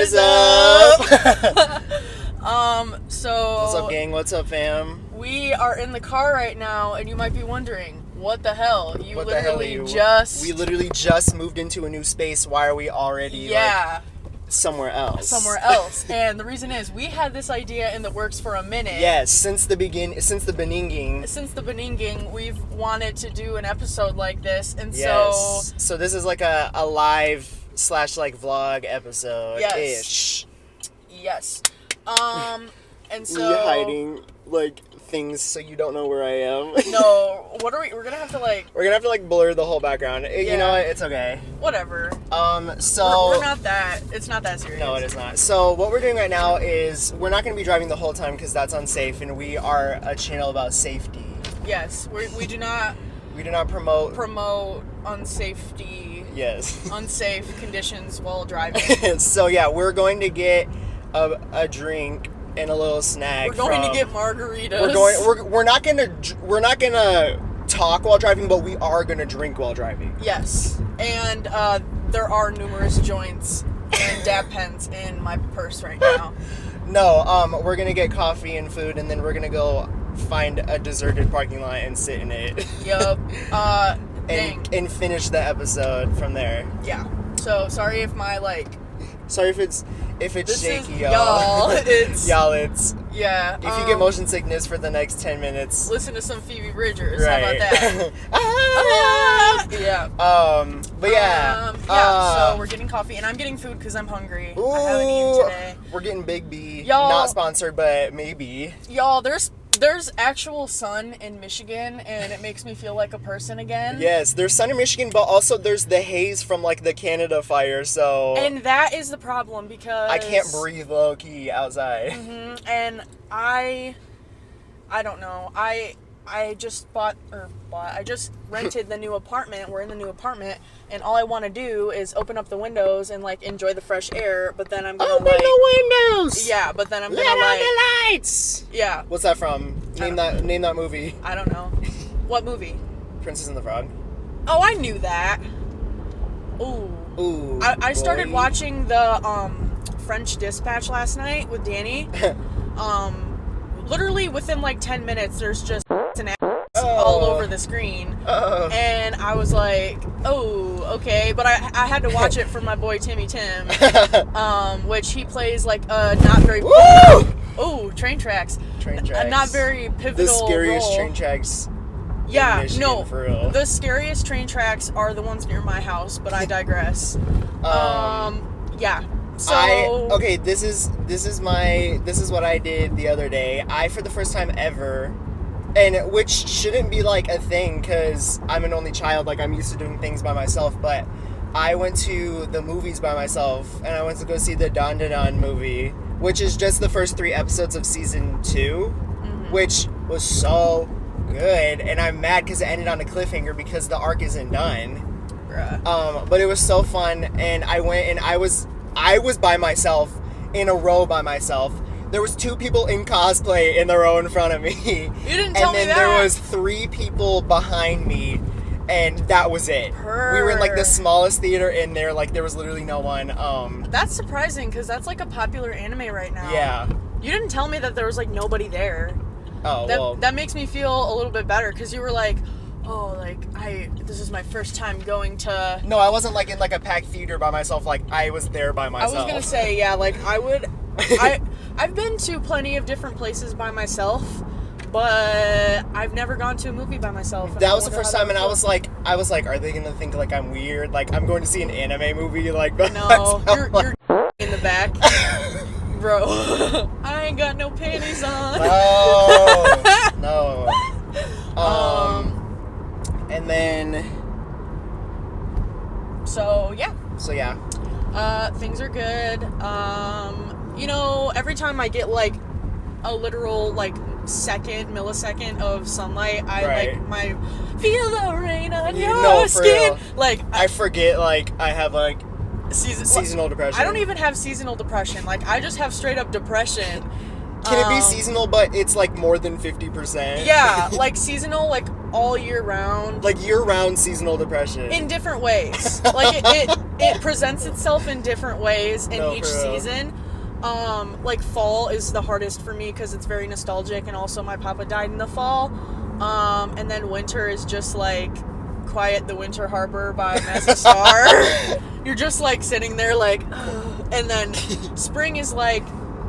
is up? So What's up, gang? What's up, fam? we are in the car right now, and you might be wondering, what the hell? We literally just moved into a new space. Why are we already somewhere else? And the reason is, we had this idea in the works for a minute. Yes, since the beginning, we've wanted to do an episode like this, and so this is like a live / vlog episode ish. Yes. And so me hiding things so you don't know where I am. No, what are we? We're gonna have to blur the whole background. You know what? It's okay. Whatever. So we're not that. It's not that serious. No, it is not. So what we're doing right now is we're not gonna be driving the whole time because that's unsafe, and we are a channel about safety. Yes, we do not. We do not promote unsafety. Yes. Unsafe conditions while driving. So yeah, we're going to get a drink and a little snack. We're going to get margaritas. We're not gonna talk while driving, but we are gonna drink while driving. Yes, and there are numerous joints and dab pens in my purse right now. No, we're gonna get coffee and food, and then we're gonna go find a deserted parking lot and sit in it. Yup. And finish the episode from there. Yeah. So sorry if my Sorry if it's shaky, y'all. It's yeah. If you get motion sickness for the next 10 minutes, listen to some Phoebe Bridgers. Right. How about that? Yeah. But yeah. So we're getting coffee, and I'm getting food because I'm hungry. Ooh, I haven't eaten today. We're getting Big B. Y'all, not sponsored, but maybe. Y'all, there's actual sun in Michigan, and it makes me feel like a person again. Yes, there's sun in Michigan, but also there's the haze from the Canada fire, so... And that is the problem, because... I can't breathe low-key outside. Mm-hmm. And I don't know. I just I just rented the new apartment. We're in the new apartment, and all I want to do is open up the windows and enjoy the fresh air. But then I'm gonna open the windows. Yeah, but then I'm gonna let on the lights. Yeah. What's that from? Name that movie. I don't know. What movie? Princess and the Frog. Oh, I knew that. Ooh. I started watching the French Dispatch last night with Danny. Literally within 10 minutes, there's just an ass all over the screen. And I was like, oh, okay. But I had to watch it for my boy Timmy Tim, which he plays a not very... Oh, train tracks. A not very pivotal The scariest role. train tracks. Yeah, Michigan, no. for real. The scariest train tracks are the ones near my house, but I digress. Yeah. So this is what I did the other day. I, for the first time ever, and which shouldn't be a thing because I'm an only child, I'm used to doing things by myself, but I went to the movies by myself, and I went to go see the Don Da Don movie, which is just the first 3 episodes of season 2, which was so good, and I'm mad because it ended on a cliffhanger because the arc isn't done. Bruh. But it was so fun, and I went, and I was by myself, in a row by myself. There was 2 people in cosplay in the row in front of me. You didn't tell me that. And then there was 3 people behind me, and that was it. We were in the smallest theater in there, there was literally no one. That's surprising, because that's a popular anime right now. Yeah. You didn't tell me that there was nobody there. Oh, well. That makes me feel a little bit better, because you were this is my first time going to... No, I wasn't in a packed theater by myself. I was there by myself. I was gonna say, yeah, I would... I've been to plenty of different places by myself, but I've never gone to a movie by myself. That was the first time, and I was like, are they gonna think I'm weird? I'm going to see an anime movie No, myself. you're in the back. Bro, I ain't got no panties on. No. And then... So yeah. Things are good. Every time I get a literal millisecond of sunlight, I my feel the rain on your skin. I forget I have seasonal depression. I don't even have seasonal depression. I just have straight up depression. Can it be seasonal, but it's more than 50%? Yeah, seasonal, all year round. Year round seasonal depression. In different ways. it presents itself in different ways in each for real. season. Like fall is the hardest for me because it's very nostalgic, and also my papa died in the fall. And then winter is just like Quiet the Winter Harbor by Mazzy Star. You're just like sitting there like, ugh. And then spring is like,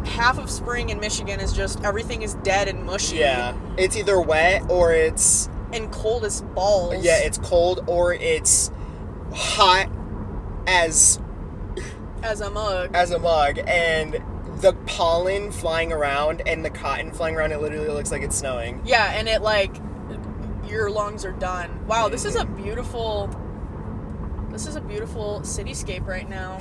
half of spring in Michigan is just everything is dead and mushy. Yeah, it's either wet or it's and cold as balls. Yeah, it's cold or it's hot as a mug. And the pollen flying around and the cotton flying around, it literally looks like it's snowing. Yeah, and it like your lungs are done. Wow, this is a beautiful cityscape right now,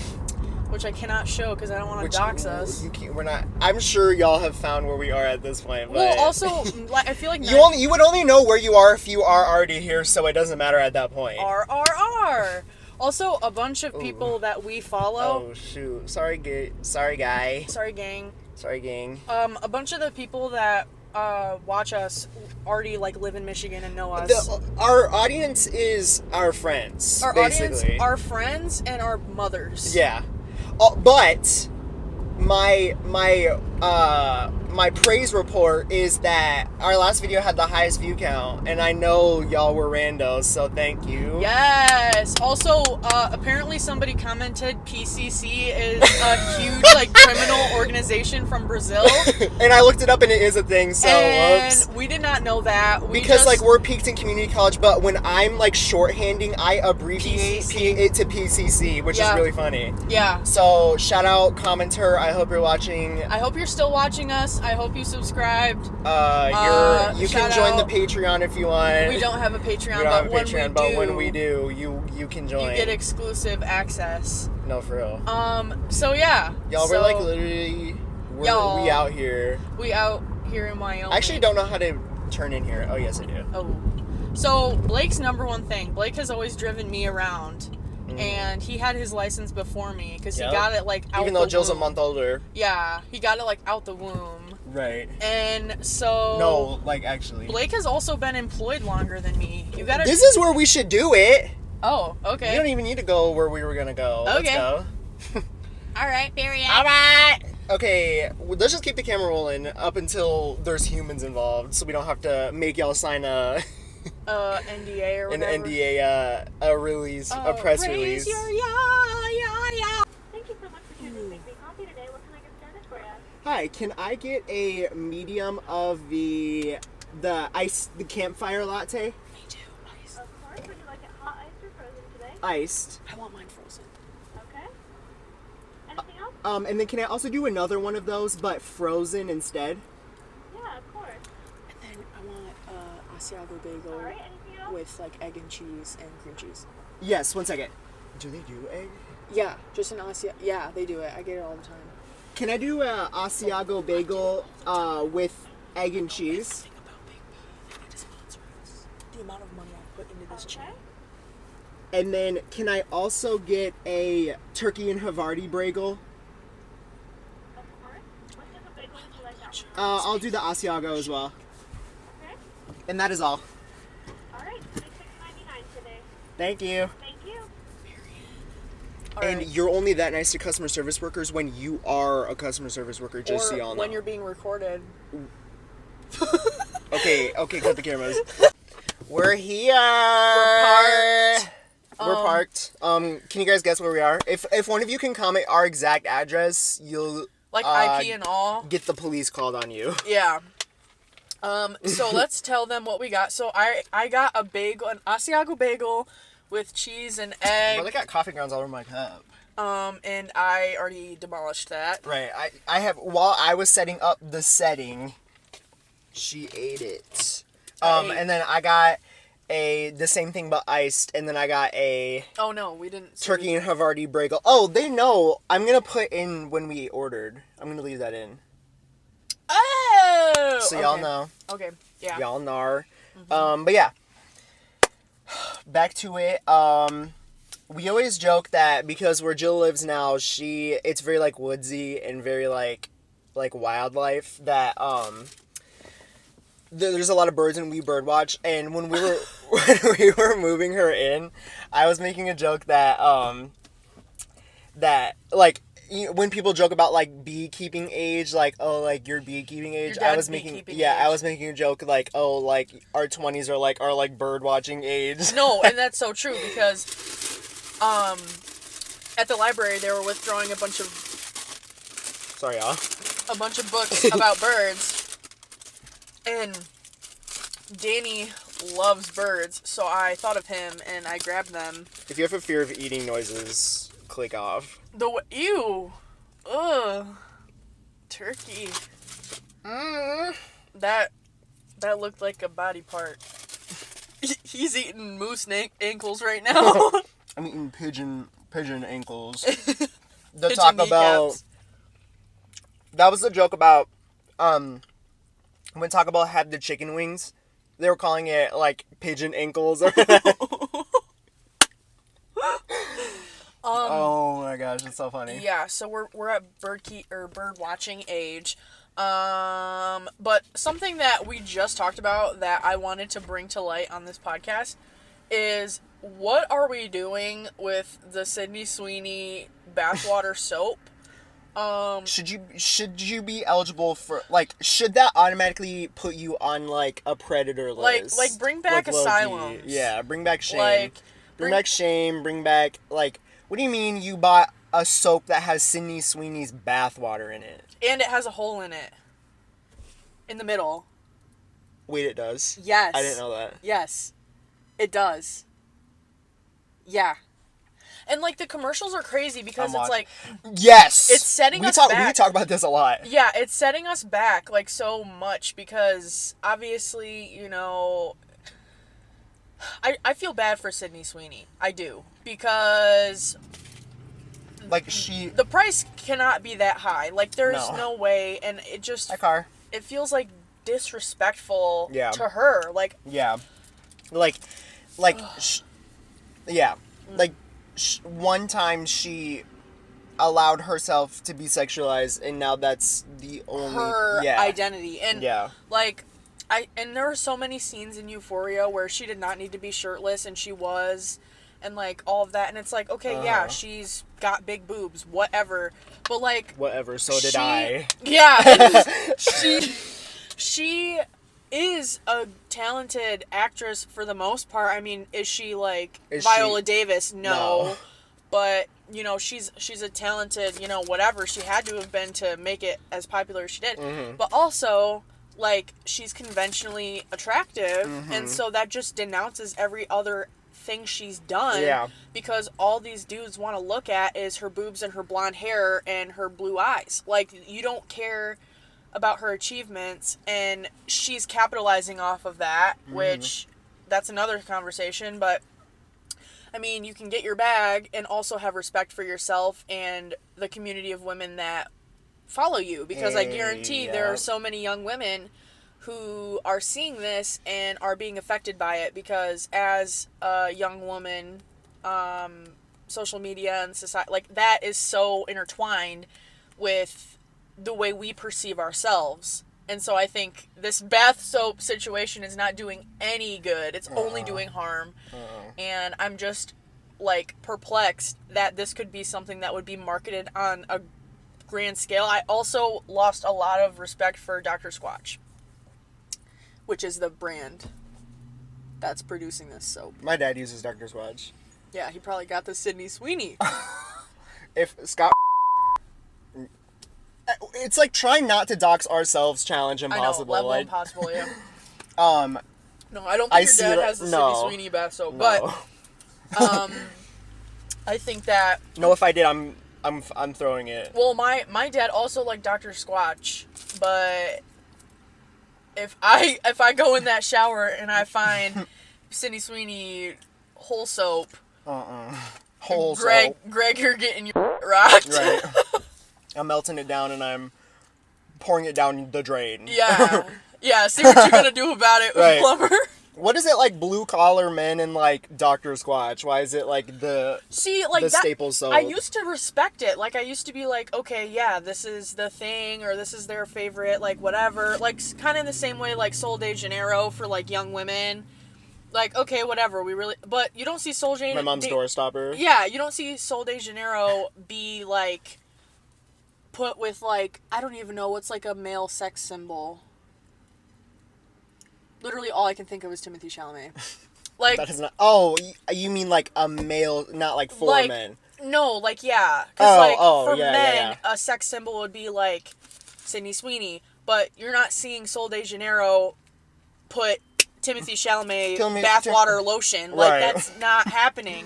which I cannot show because I don't want to dox us. We're not. I'm sure y'all have found where we are at this point. But well, also, I feel like you would only know where you are if you are already here, so it doesn't matter at that point. R. Also, a bunch of people that we follow. Oh shoot! Sorry, guy. Sorry, gang. A bunch of the people that watch us already like live in Michigan and know us. Our audience is our friends. Our basically. audience, our friends, and our mothers. Yeah, but my praise report is that our last video had the highest view count, and I know y'all were randos, so thank you. Yes. Also, apparently somebody commented PCC is a huge like criminal organization from Brazil. And I looked it up, and it is a thing. So and whoops. we did not know that. Because like we're Peakton Community College, but when I'm like shorthanding, I abbreviate it to PCC, which is really funny. Yeah. So shout out commenter. I hope you're watching. I hope you're still watching us. I hope you subscribed. You can join the Patreon if you want. We don't have a Patreon, we don't have a Patreon, but when we do, you can join. You get exclusive access. No, for real. So yeah. Y'all, we're like literally, we out here. We out here in Wyoming. I actually don't know how to turn in here. Oh, yes, I do. Oh. So Blake's number one thing. Blake has always driven me around. And he had his license before me because he got it like out Even though the Jill's womb. a month older. Yeah, he got it like out the womb. Right. And so no, like actually Blake has also been employed longer than me. You gotta. This is where we should do it. Oh, okay. You don't even need to go where we were gonna go. Okay. Let's go. All right, period. All right. Okay, let's just keep the camera rolling up until there's humans involved, so we don't have to make y'all sign a NDA or whatever. An NDA, a release, a press release. Your Thank you so much for choosing Make Me Coffee today. What can I get started for you? Hi, can I get a medium of the campfire latte? Me too. Nice. Of course. Would you like it hot, iced, or frozen today? Iced. I want mine frozen. Okay. Anything else? And then can I also do another one of those, but frozen instead? Yeah, of course. And then I want Asiago bagel All right. Anything else? with like egg and cheese and cream cheese. Yes, one second. Do they do egg? Yeah, just an Asiago. Yeah, they do it. I get it all the time. Can I do a Asiago bagel with egg and cheese? Think about Big B. They need to sponsor us. The amount of money I put into this chain. And then can I also get a turkey and Havarti bagel? Of course. What type of bagel would you like that? I'll do the Asiago as well. Okay. And that is all. All right. $6.99 today. Thank you. Thank you. All And right. you're only that nice to customer service workers when you are a customer service worker, just so Or y'all know. when you're being recorded. Okay, cut the cameras. We're here. We're parked. Can you guys guess where we are? If one of you can comment our exact address, you'll Like IP and all. get the police called on you. Yeah. So let's tell them what we got. So I got a bagel, an Asiago bagel with cheese and egg. Bro, they got coffee grounds all over my cup. And I already demolished that. Right. I have, while I was setting up the setting, she ate it. And then I got the same thing but iced, and then I got a Oh no, we didn't. turkey and Havarti bagel. Oh, they know. I'm gonna put in when we ordered. I'm gonna leave that in. Oh! So y'all Okay. know. Okay, yeah. Y'all know. But yeah. Back to it. We always joke that because where Jill lives now, it's very like woodsy and very like wildlife, that there's a lot of birds and we bird watch. And when we were moving her in, I was making a joke that that, like, when people joke about, like, beekeeping age, like, oh, like, your beekeeping age, Your I dad's was making, beekeeping yeah, I age. was making a joke, like, oh, like, our 20s are, like, bird watching age. No, and that's so true because, at the library they were withdrawing a bunch of Sorry, y'all. books about birds, and Danny loves birds, so I thought of him and I grabbed them. If you have a fear of eating noises, click off. Ew, ugh, turkey. That looked like a body part. He's eating moose ankles right now. I'm eating pigeon ankles. Pigeon The Taco Bell. kneecaps. That was the joke about when Taco Bell had the chicken wings. They were calling it like pigeon ankles. Oh my gosh, it's so funny. Yeah, so we're at bird watching age. But something that we just talked about that I wanted to bring to light on this podcast is, what are we doing with the Sydney Sweeney bathwater soap? Should you be eligible for, like, should that automatically put you on like a predator list? Like bring back Like, low-key. asylums. Yeah, bring back shame. Like bring back shame. Bring back, like, what do you mean you bought a soap that has Sydney Sweeney's bathwater in it? and it has a hole in it. In the middle. Wait, it does? Yes. I didn't know that. Yes. It does. Yeah. And, like, the commercials are crazy because it's like... Yes! It's setting us We back. talk about this a lot. Yeah, it's setting us back, like, so much because, obviously, you know... I feel bad for Sydney Sweeney. I do. Because... Like, the price cannot be that high. Like, there's no way, and it just... Hi, car. It feels, like, disrespectful Yeah. to her. Like... Yeah. Like, yeah. Like, one time she allowed herself to be sexualized, and now that's the only... her identity. And, yeah. like... And there were so many scenes in Euphoria where she did not need to be shirtless, and she was... And, like, all of that. And it's like, okay, yeah, she's got big boobs, whatever. But, like... Whatever, so did I. Yeah. She is a talented actress for the most part. I mean, is she, like, Viola Davis? No. But, you know, she's a talented, you know, whatever. She had to have been to make it as popular as she did. Mm-hmm. But also... like, she's conventionally attractive, and so that just denounces every other thing she's done. Yeah. Because all these dudes want to look at is her boobs and her blonde hair and her blue eyes. Like, you don't care about her achievements, and she's capitalizing off of that, which, that's another conversation, but, I mean, you can get your bag and also have respect for yourself and the community of women that follow you, because I guarantee there are so many young women who are seeing this and are being affected by it, because as a young woman, social media and society, like, that is so intertwined with the way we perceive ourselves. And so I think this bath soap situation is not doing any good. It's only doing harm. And I'm just, like, perplexed that this could be something that would be marketed on a grand scale. I also lost a lot of respect for Dr. Squatch, which is the brand that's producing this soap. My dad uses Dr. Squatch. Yeah, he probably got the Sydney Sweeney. If Scott... It's like trying not to dox ourselves challenge impossible. I know, level like, impossible, yeah. No, I don't I think your dad has the Sydney Sweeney bath soap, but I think that... No, if I did, I'm throwing it. Well, my dad also liked Dr. Squatch, but if I go in that shower and I find Sydney Sweeney whole soap, Whole Greg, soap. Greg, you're getting your rocked. Right. I'm melting it down and I'm pouring it down the drain. Yeah. See what you're gonna do about it, Right. plumber. What is it, like, blue collar men and, like, Dr. Squatch? Why is it, like, the staple soap? I used to respect it. Like, I used to be like, okay, yeah, this is the thing, or this is their favorite, like, whatever. Like, kind of the same way, like, Sol de Janeiro for, like, young women. Like, okay, whatever, but you don't see Sol My mom's door stopper. Yeah, you don't see Sol de Janeiro be, like, put with, like, I don't even know what's, like, a male sex symbol. Literally all I can think of is Timothy Chalamet. Like, That is not. Oh, you mean like a male, not like for like, men. No, like, yeah. Because, for yeah, men, yeah. a sex symbol would be, like, Sydney Sweeney. But you're not seeing Sol de Janeiro put Timothy Chalamet bathwater lotion. Like, Right. that's not happening.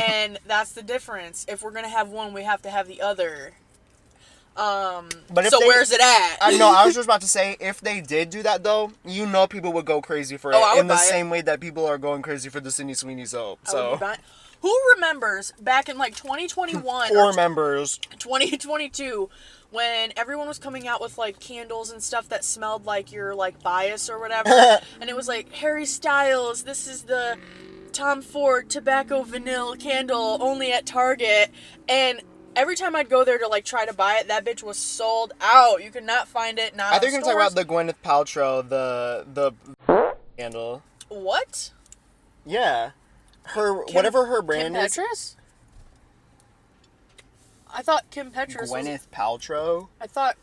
And that's the difference. If we're going to have one, we have to have the other. But if so where's it at? I know, I was just about to say, if they did do that, though, you know people would go crazy for it. I would in the buy it. same way that people are going crazy for the Sydney Sweeney soap. So, Who remembers back in, like, 2021 poor members. 2022 when everyone was coming out with, like, candles and stuff that smelled like your, like, bias or whatever, and it was like, Harry Styles, this is the Tom Ford tobacco vanilla candle only at Target, and every time I'd go there to, like, try to buy it, that bitch was sold out. You could not find it. Not I think you're in talking about stores. the Gwyneth Paltrow, the candle. What? Yeah. Whatever her brand Kim is. Petras? I thought Kim Petras was... Gwyneth Paltrow? I thought...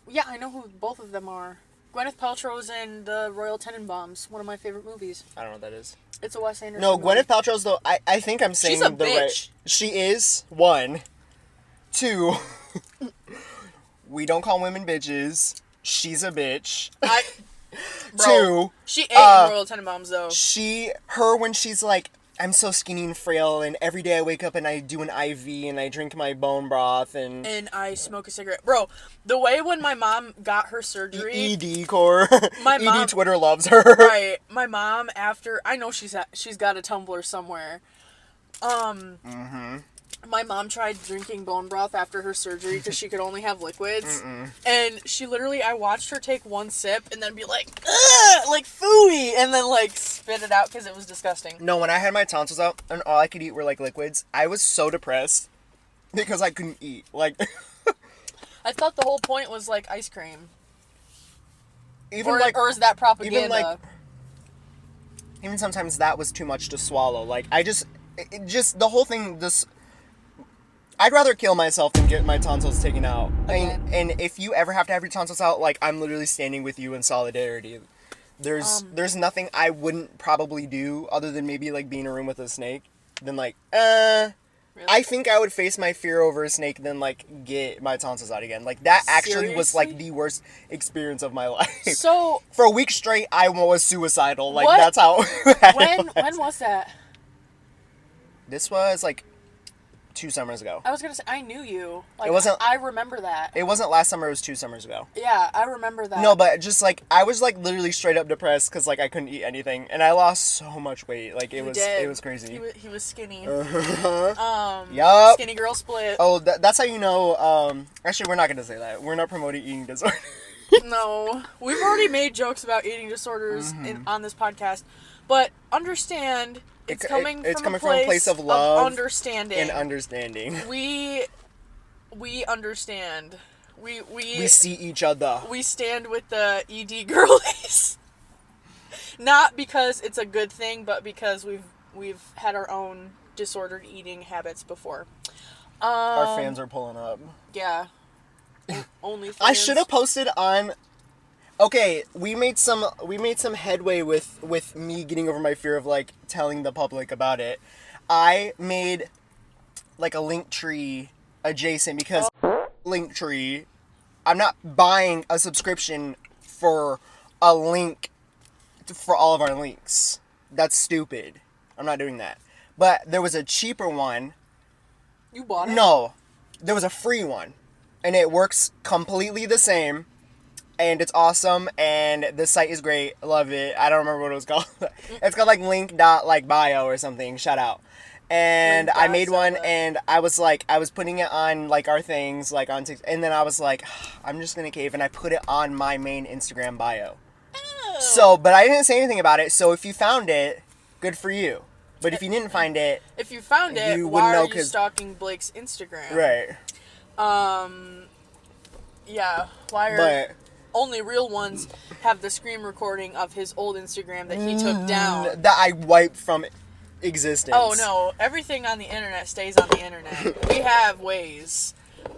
Yeah, I know who both of them are. Gwyneth Paltrow is in the Royal Tenenbaums, one of my favorite movies. I don't know what that is. It's a Wes Anderson No, movie. Gwyneth Paltrow's though. I think I'm saying She's a the bitch. right. She is 1. 2. We don't call women bitches. She's a bitch. Bro, 2. she ate in Royal Tenenbaums though. Her when she's like, I'm so skinny and frail, and every day I wake up and I do an IV and I drink my bone broth and I smoke a cigarette. Bro, the way when my mom got her surgery... ED core. My ED mom- Twitter loves her. Right. My mom, after... I know she's got a Tumblr somewhere. My mom tried drinking bone broth after her surgery because she could only have liquids. And she literally... I watched her take one sip and then be like, ugh! Like, phooey! And then, like, spit it out because it was disgusting. No, when I had my tonsils out and all I could eat were like liquids, I was so depressed because I couldn't eat. Like, I thought the whole point was, like, ice cream. even Or is that propaganda? Even sometimes that was too much to swallow. Like, the whole thing, I'd rather kill myself than get my tonsils taken out. And if you ever have to have your tonsils out, like, I'm literally standing with you in solidarity. There's nothing I wouldn't probably do other than maybe, like, be in a room with a snake. Then, like, Really? I think I would face my fear over a snake than, like, get my tonsils out again. Like, that actually was, like, Seriously? the worst experience of my life. So, For a week straight, I was suicidal. Like, What? that's how... when was that? This was, like, 2 summers ago. I was gonna say, I knew you. Like, It wasn't- I remember that. It wasn't last summer, it was 2 summers ago. Yeah, I remember that. No, but just, like, I was, like, literally straight up depressed because, like, I couldn't eat anything. And I lost so much weight. Like, it was crazy. He was skinny. Yup. Skinny girl split. Oh, that's how you know, actually, we're not gonna say that. We're not promoting eating disorder. No, we've already made jokes about eating disorders on this podcast, but understand it's coming from a place of love understanding. and understanding. We understand. We see each other. We stand with the ED girlies. Not because it's a good thing, but because we've had our own disordered eating habits before. Our fans are pulling up. Yeah. Only fans. I should have posted on. Okay, we made some headway with me getting over my fear of, like, telling the public about it. I made, like, a Linktree adjacent because Linktree, I'm not buying a subscription for a link for all of our links. That's stupid. I'm not doing that. But there was a cheaper one. You bought it? No, there was a free one, and it works completely the same. And it's awesome, and the site is great. Love it. I don't remember what it was called. It's called, like, link.like.bio or something. Shout out. And I made one, and I was putting it on, like, our things, like, on TikTok. And then I was like, I'm just going to cave, and I put it on my main Instagram bio. Oh. So, but I didn't say anything about it, so if you found it, good for you. But if you didn't find it... If you found it, You why wouldn't know are you 'cause- stalking Blake's Instagram? Right. Yeah. Why are... But... only real ones have the screen recording of his old Instagram that he took down. That I wiped from existence. Oh no, everything on the internet stays on the internet. We have ways.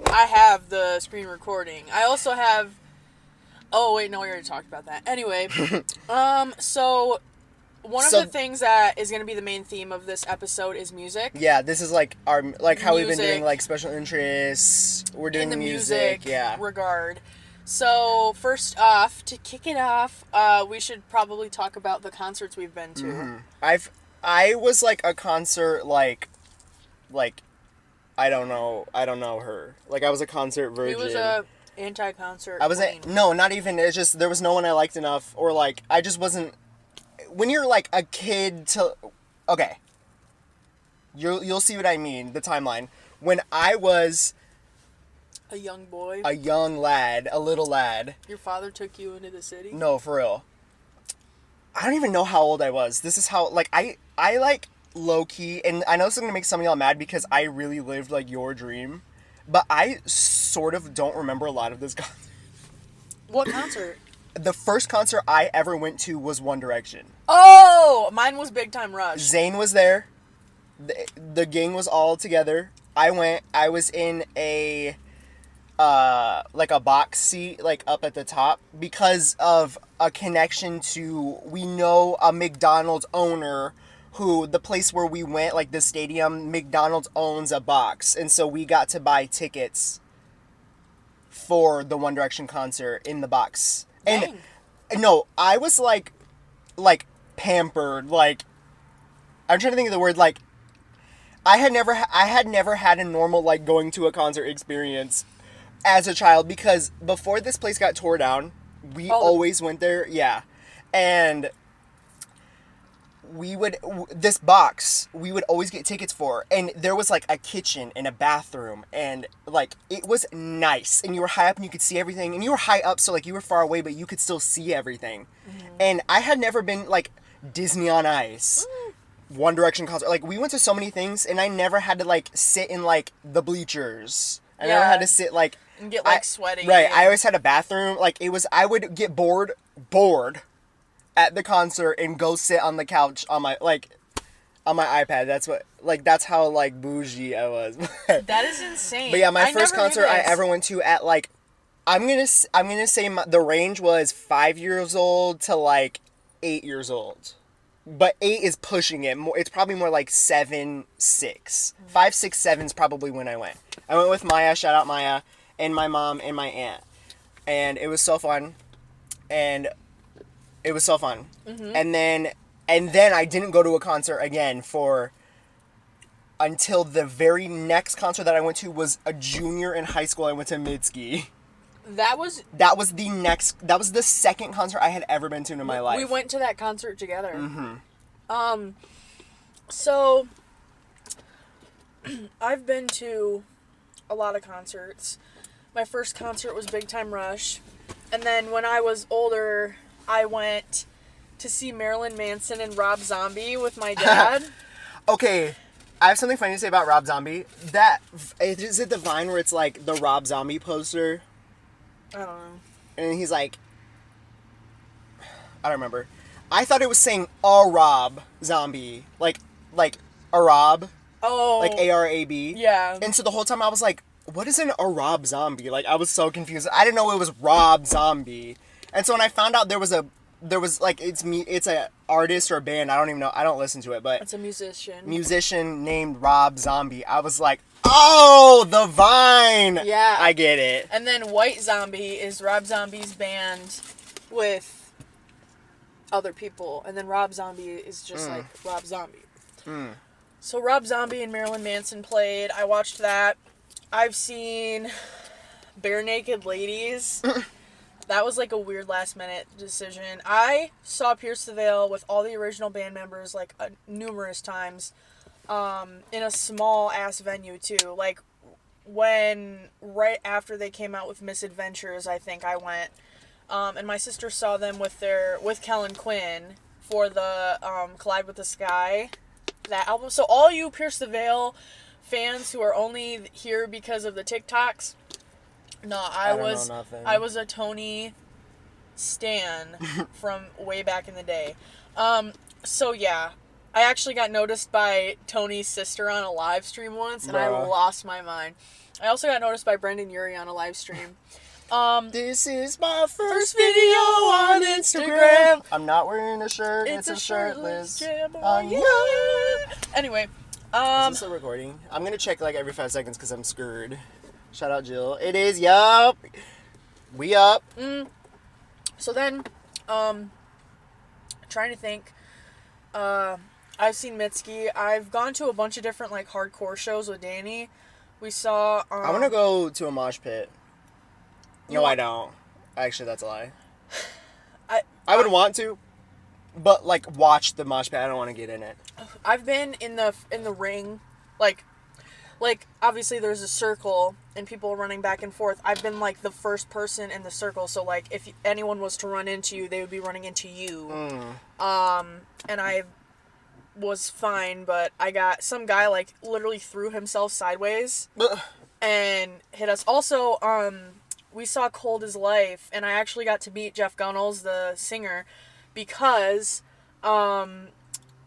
I have the screen recording. I also have... Oh wait, no, we already talked about that. Anyway, so one of the things that is going to be the main theme of this episode is music. Yeah, this is like our how we've been doing Music. like special interests. We're doing In the music. Yeah. regard. So first off, to kick it off, we should probably talk about the concerts we've been to. I was like a concert like I don't know her. Like I was a concert virgin. He was a anti-concert. I wasn't. No, not even. It's just there was no one I liked enough, or like I just wasn't. When you're like a kid to, okay. You'll see what I mean. The timeline. When I was a young boy. a young lad, a little lad. Your father took you into the city. No, for real. I don't even know how old I was. This is how like I like low key, and I know this is gonna make some of y'all mad because I really lived like your dream, but I sort of don't remember a lot of this concert. What concert? The first concert I ever went to was One Direction. Oh, mine was Big Time Rush. Zayn was there. The gang was all together. I went. I was in a like a box seat, like up at the top, because of a connection to, we know a McDonald's owner who, the place where we went, like the stadium, McDonald's owns a box, and so we got to buy tickets for the One Direction concert in the box. Dang. And no, I was like pampered, like, I'm trying to think of the word, like, I had never had a normal, like, going to a concert experience as a child, because before this place got tore down, we always went there, yeah, and we would, this box, we would always get tickets for, and there was, like, a kitchen and a bathroom, and, like, it was nice, and you were high up, and you could see everything, and you were high up, so, like, you were far away, but you could still see everything, and I had never been, like, Disney on Ice, One Direction concert, like, we went to so many things, and I never had to, like, sit in, like, the bleachers, I never had to sit, like, and get like sweaty. Right, I always had a bathroom. Like, it was, I would get bored at the concert and go sit on the couch on my iPad. That's what, like, that's how, like, bougie I was. That is insane. But yeah, my first never knew concert I this. ever went to at, like, I'm gonna say the range was 5 years old to, like, 8 years old. But 8 is pushing it. More, it's probably more like 7, 6. 5, 6, 7 is probably when I went. I went with Maya, shout out Maya, and my mom and my aunt. And it was so fun. And it was so fun. Mm-hmm. And then I didn't go to a concert again until the very next concert that I went to was a junior in high school. I went to Mitski. That was the second concert I had ever been to in my life. We went to that concert together. Mm-hmm. So I've been to a lot of concerts. My first concert was Big Time Rush. And then when I was older, I went to see Marilyn Manson and Rob Zombie with my dad. Okay, I have something funny to say about Rob Zombie. Is it the Vine where it's like the Rob Zombie poster? I don't know. And he's like, I don't remember. I thought it was saying a Rob Zombie. Like a Rob. Oh. Like A-R-A-B. Yeah. And so the whole time I was like, what is a Rob Zombie? Like, I was so confused. I didn't know it was Rob Zombie. And so when I found out there was like, it's a artist or a band, I don't even know, I don't listen to it, but it's a musician named Rob Zombie. I was like, oh, the Vine. Yeah. I get it. And then White Zombie is Rob Zombie's band with other people. And then Rob Zombie is just like Rob Zombie. So Rob Zombie and Marilyn Manson played. I watched that. I've seen Bare Naked Ladies. That was like a weird last minute decision. I saw Pierce the Veil with all the original band members like numerous times in a small ass venue too. Like right after they came out with Misadventures, I think I went. And my sister saw them with Kellen Quinn for the Collide with the Sky, that album. So all you Pierce the Veil fans who are only here because of the TikToks, no, I was a Tony stan from way back in the day. So yeah, I actually got noticed by Tony's sister on a live stream once, and I Bruh. lost my mind. I also got noticed by Brendan Urie on a live stream. This is my first video on Instagram. I'm not wearing a shirt. It's a shirtless jam on you. Anyway, Is this still recording? I'm gonna check like every 5 seconds because I'm scared. Shout out Jill. It is. Yup. We up. so then, trying to think. I've seen Mitski. I've gone to a bunch of different like hardcore shows with Danny. We saw. I want to go to a mosh pit. No, I don't. Actually, that's a lie. I would want to, but like watch the mosh pit. I don't want to get in it. I've been in the ring, like obviously there's a circle and people running back and forth. I've been like the first person in the circle, so like if anyone was to run into you, they would be running into you. And I was fine, but I got some guy like literally threw himself sideways and hit us. Also, we saw Cold as Life, and I actually got to meet Jeff Gunnels, the singer, because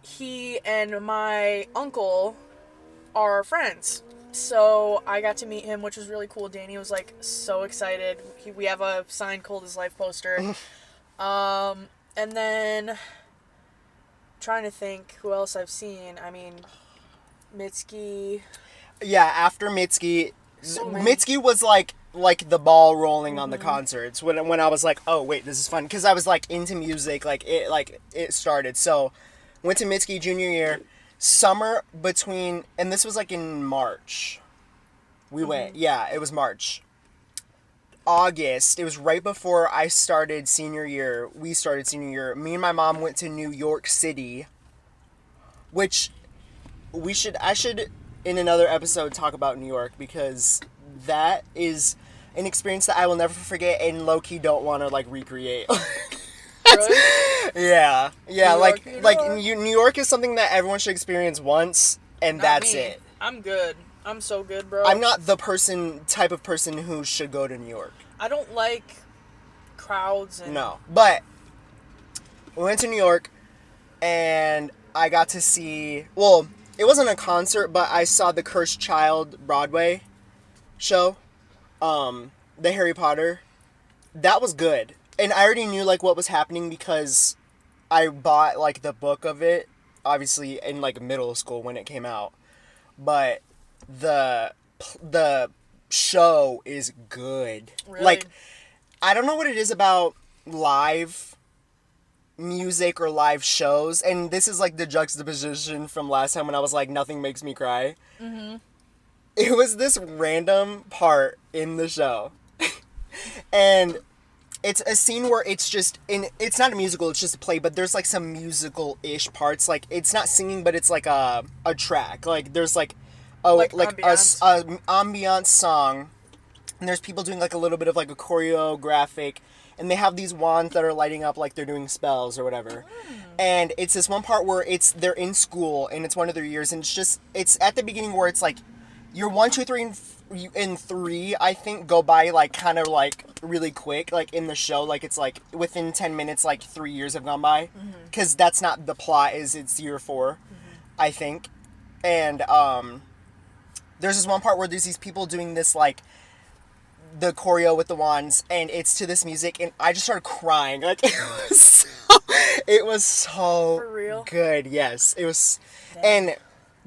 he and my uncle are friends. So I got to meet him, which was really cool. Danny was like so excited. We have a signed Cold as Life poster. And then trying to think who else I've seen. I mean, Mitski. Yeah, after Mitski, So many. Mitski was like the ball rolling on the concerts when I was like, oh wait, this is fun, because I was like into music, like it started. So went to Mitski junior year, summer between, and this was like in March. We went, yeah, it was March. August, it was right before I started senior year. We started senior year. Me and my mom went to New York City, which I should in another episode talk about New York, because that is an experience that I will never forget and low-key don't want to like recreate. Really? Yeah, New York. New York is something that everyone should experience once, and Not that's me. it. I'm good. I'm so good, bro. I'm not the type of person who should go to New York. I don't like crowds and No, but we went to New York, and I got to see. Well, it wasn't a concert, but I saw the Cursed Child Broadway show, the Harry Potter. That was good, and I already knew like what was happening because I bought like the book of it, obviously in like middle school when it came out. But the show is good. Really? Like, I don't know what it is about live music or live shows, and this is like the juxtaposition from last time when I was like, nothing makes me cry. It was this random part in the show, and it's a scene where it's just it's not a musical, it's just a play, but there's like some musical-ish parts. Like, it's not singing, but it's like a track. Like, there's like a ambiance song, and there's people doing like a little bit of like a choreographic, and they have these wands that are lighting up like they're doing spells or whatever. And it's this one part where they're in school, and it's one of their years, and it's at the beginning where it's like year 1, 2, 3, and 3, I think, go by like kind of like really quick, like in the show. Like, it's like within 10 minutes like 3 years have gone by, because that's not the plot. It's year 4, I think. And there's this one part where there's these people doing this like the choreo with the wands, and it's to this music, and I just started crying. Like, it was so For real? good. Yes, it was. And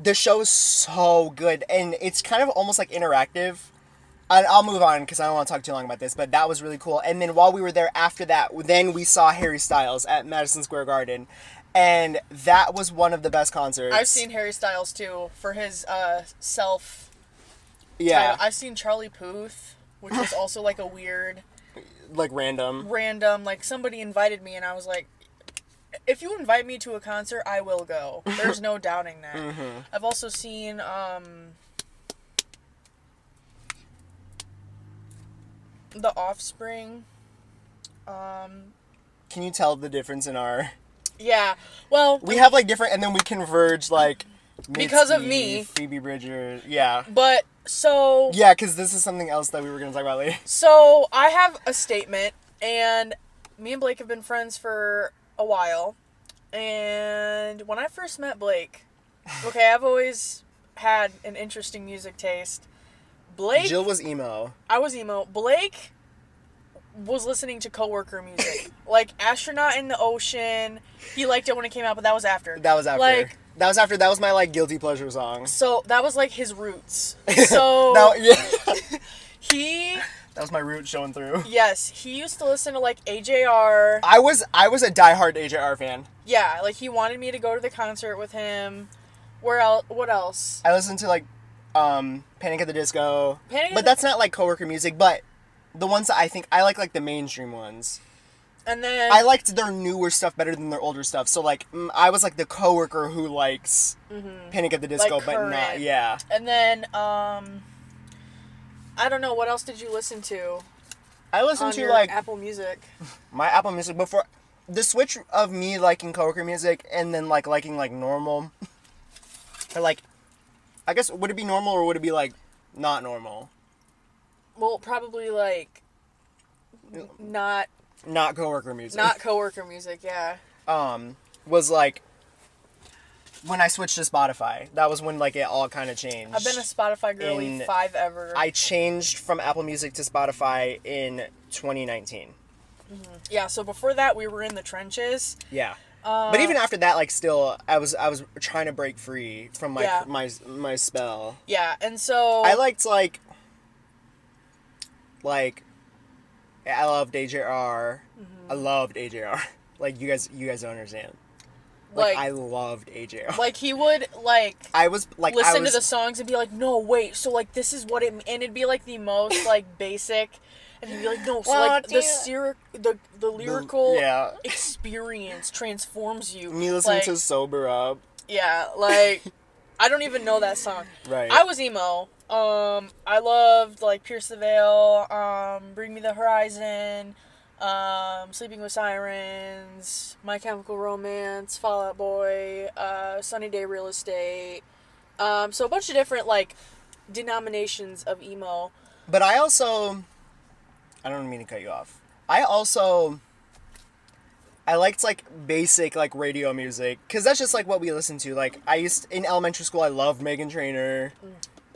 the show is so good, and it's kind of almost like interactive. I'll move on because I don't want to talk too long about this, but that was really cool. And then while we were there after that, then we saw Harry Styles at Madison Square Garden, and that was one of the best concerts. I've seen Harry Styles too for his self. Yeah, I've seen Charlie Puth, which was also like a weird, like random. like somebody invited me and I was like, if you invite me to a concert, I will go. There's no doubting that. I've also seen The Offspring. Can you tell the difference in our? Yeah. Well, We have like different, and then we converge like. Because of Mitski, me. Phoebe Bridgers, yeah. but so Yeah, because this is something else that we were going to talk about later. So I have a statement, and me and Blake have been friends for a while. And when I first met Blake, okay, I've always had an interesting music taste. Blake... Jill was emo. I was emo. Blake was listening to Coworker music. Like, Astronaut in the Ocean. He liked it when it came out, but that was after. That was after. Like, that was my, like, guilty pleasure song. so, that was, like, his roots. So, he... That was my roots showing through. Yes, he used to listen to, like, AJR. I was a diehard AJR fan. Yeah, like, he wanted me to go to the concert with him. Where else? What else? I listened to, like, Panic at the Disco. Panic at But the- that's not, like, Coworker music, but the ones that I think... I like, the mainstream ones. And then... I liked their newer stuff better than their older stuff. So, like, I was, like, the Coworker who likes Panic at the Disco, Like, but not... current. Yeah. And then, I don't know, what else did you listen to I listened on to, your like... Apple Music? My Apple Music before... The switch of me liking Coworker music and then, like, liking, like, normal... Or, like... I guess, would it be normal or would it be, like, not normal? Well, probably, like, not Coworker music. not Coworker music, yeah. Was, like... When I switched to Spotify. That was when, like, it all kind of changed. I've been a Spotify girly In- 5 ever. I changed from Apple Music to Spotify in 2019. Yeah, so before that, we were in the trenches. Yeah. But even after that, like, still, I was trying to break free from my Yeah. my spell. Yeah, and so... I liked, like, I loved AJR. I loved AJR. Like, you guys don't understand. Like, I loved AJR. Like, he would, like... I was, like, listen to the songs and be like, no, wait, so, like, this is what it... And it'd be, like, the most, like, basic... And he'd be like, no, so, like, the lyrical yeah. experience transforms you. Me listening like, to Sober Up. Yeah, like, I don't even know that song. Right. I was emo. I loved, like, Pierce the Veil, Bring Me the Horizon, Sleeping with Sirens, My Chemical Romance, Fall Out Boy, Sunny Day Real Estate. So a bunch of different, like, denominations of emo. But I also... I don't mean to cut you off. I liked, like, basic, like, radio music. Because that's just, like, what we listened to. Like, in elementary school, I loved Meghan Trainor.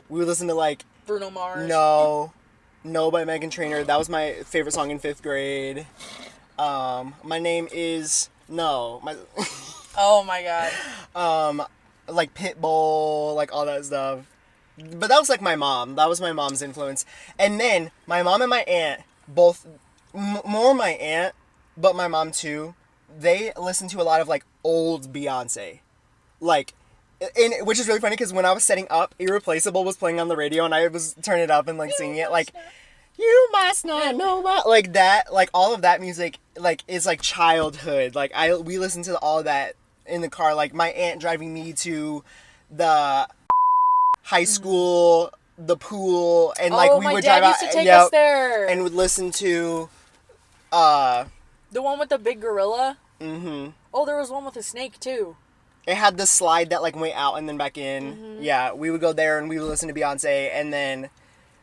We would listen to, like... Bruno Mars. No by Meghan Trainor. That was my favorite song in 5th grade. My Name Is... No. Oh, my God. Like, Pitbull, like, all that stuff. But that was, like, my mom. That was my mom's influence. And then, my mom and my aunt, both... more my aunt, but my mom, too. They listen to a lot of, like, old Beyonce. Like... which is really funny, because when I was setting up, Irreplaceable was playing on the radio, and I was turning it up and, like, singing it, like... You must not know my... Like, that, like, all of that music, like, is, like, childhood. Like, we listened to all that in the car. Like, my aunt driving me to the... high school, the pool, and like we would drive out. Oh, my dad used to take us there. And would listen to, the one with the big gorilla. Mm-hmm. Oh, there was one with a snake too. It had the slide that like went out and then back in. Mm-hmm. Yeah, we would go there and we would listen to Beyonce, and then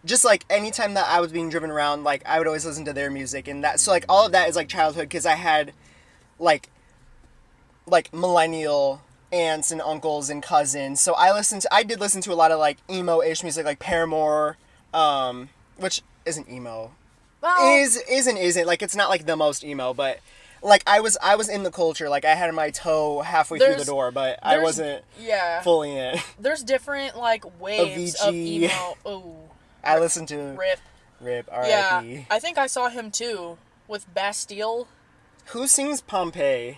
just like anytime that I was being driven around, like I would always listen to their music, and that. So like all of that is like childhood, because I had like millennial aunts and uncles and cousins. So I did listen to a lot of like emo-ish music, like Paramore, which isn't emo. Well, Isn't like, it's not like the most emo, but like I was in the culture. Like I had my toe halfway through the door, but I wasn't fully in. There's different like waves of Avicii. emo. Oh, I listened to Rip. R.I.P. Yeah, I think I saw him too with Bastille. Who sings Pompeii?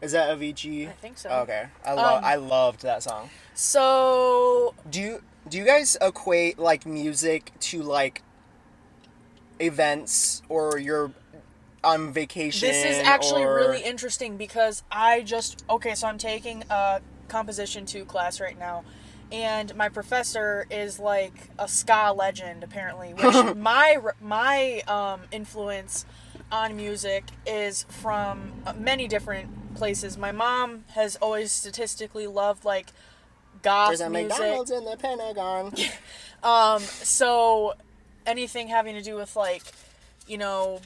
Is that Avicii? I think so. Okay, I loved that song. So Do you guys equate like music to like events, or you're on vacation? this is actually really interesting, because so I'm taking a Composition 2 class right now, and my professor is like a ska legend apparently, which my influence on music is from many different places. My mom has always statistically loved like goth There's a music. McDonald's in the Pentagon. So anything having to do with like, you know,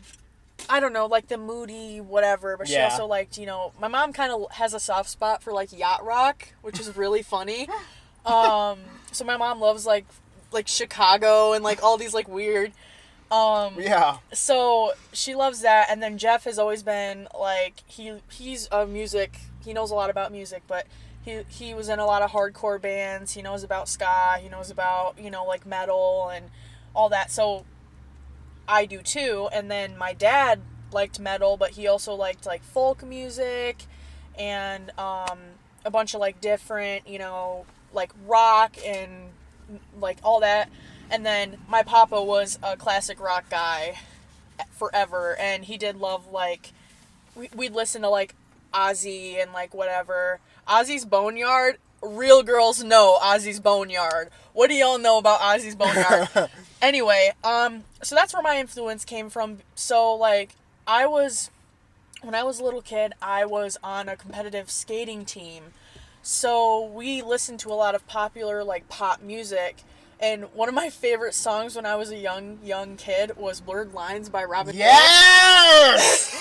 I don't know, like the moody whatever, but she Yeah. also liked, you know, my mom kind of has a soft spot for like yacht rock, which is really funny. So my mom loves like Chicago and like all these like weird. Yeah. So she loves that, and then Jeff has always been like he's a music. He knows a lot about music, but he was in a lot of hardcore bands. He knows about ska. He knows about, you know, like metal and all that. So I do too. And then my dad liked metal, but he also liked like folk music and a bunch of like different, you know, like rock and like all that. And then my papa was a classic rock guy forever, and he did love like we'd listen to like Ozzy and like whatever. Ozzy's Boneyard. Real girls know Ozzy's Boneyard. What do y'all know about Ozzy's Boneyard? Anyway, so that's where my influence came from. So like when I was a little kid, I was on a competitive skating team. So we listened to a lot of popular like pop music. And one of my favorite songs when I was a young kid was Blurred Lines by Robin Thicke. Yes!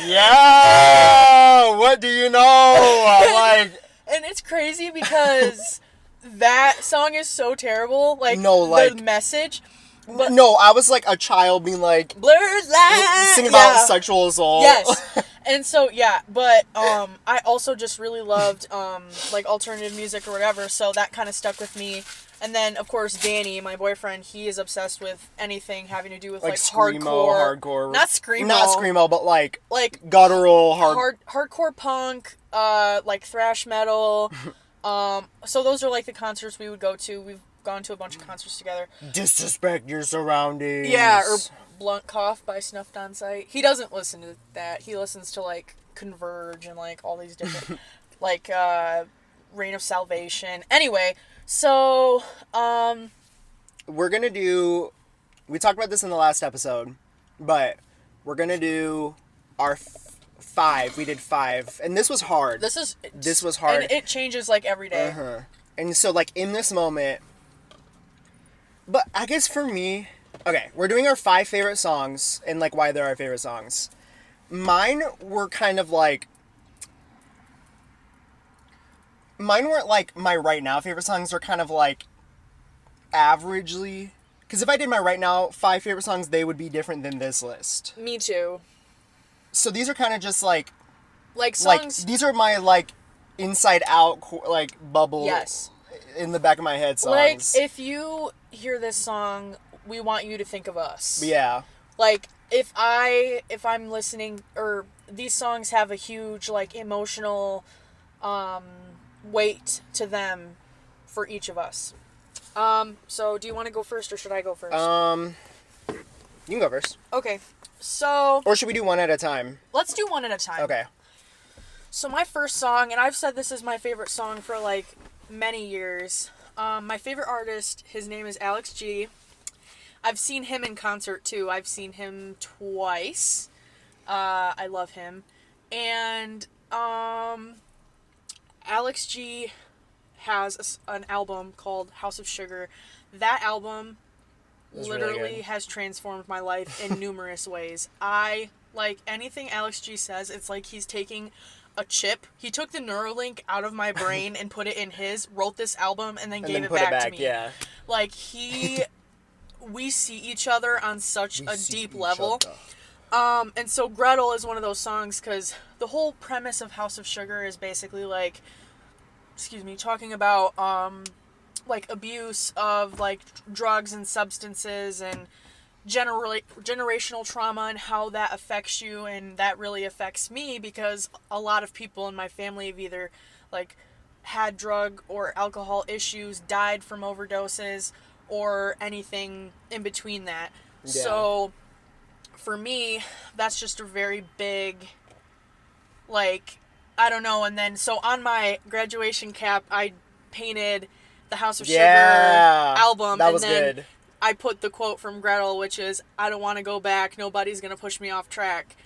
Yeah! What do you know? Like... And it's crazy because that song is so terrible. Like, No, like... the message. But No, I was like a child being like... Blurred Lines! Singing about sexual assault. Yes. And so, yeah, but I also just really loved like alternative music or whatever, so that kind of stuck with me. And then, of course, Danny, my boyfriend, he is obsessed with anything having to do with like hardcore. Not screamo. Not screamo, but like guttural hardcore punk, like thrash metal. So those are like the concerts we would go to. We've gone to a bunch of concerts together. Disrespect your surroundings. Yeah, or Blunt Cough by Snuffed on Sight. He doesn't listen to that. He listens to like Converge and like all these different like Reign of Salvation. Anyway, so we're gonna do. We talked about this in the last episode, but we're gonna do our 5. We did 5, and this was hard. This was hard, and it changes like every day. Uh-huh. And so like in this moment, but I guess for me, okay, we're doing our 5 favorite songs and like why they're our favorite songs. Mine were kind of like. Mine weren't like my right now favorite songs. They're kind of like averagely. Because if I did my right now 5 favorite songs, they would be different than this list. Me too. So these are kind of just like songs. Like these are my like inside out like bubble. Yes. In the back of my head songs. Like if you hear this song, we want you to think of us. Yeah. Like if I'm listening, or these songs have a huge like emotional weight to them for each of us. So do you want to go first or should I go first? You can go first. Okay. So Or should we do one at a time? let's do one at a time. Okay. So my first song, and I've said this is my favorite song for like many years. My favorite artist, his name is Alex G. I've seen him in concert too. I've seen him twice. I love him. And Alex G has an album called House of Sugar. That album literally really has transformed my life in numerous ways. I like anything Alex G says. It's like he's taking a chip. He took the Neuralink out of my brain and put it in his, wrote this album, and then gave it back to me. Yeah. Like we see each other on such a deep level. And so Gretel is one of those songs because the whole premise of House of Sugar is basically like, talking about like abuse of like drugs and substances and generational trauma and how that affects you, and that really affects me because a lot of people in my family have either like had drug or alcohol issues, died from overdoses, or anything in between that. Yeah. So for me, that's just a very big, like, I don't know. And then so on my graduation cap, I painted the House of Sugar album. That was and then good. I put the quote from Gretel, which is, "I don't want to go back. Nobody's going to push me off track."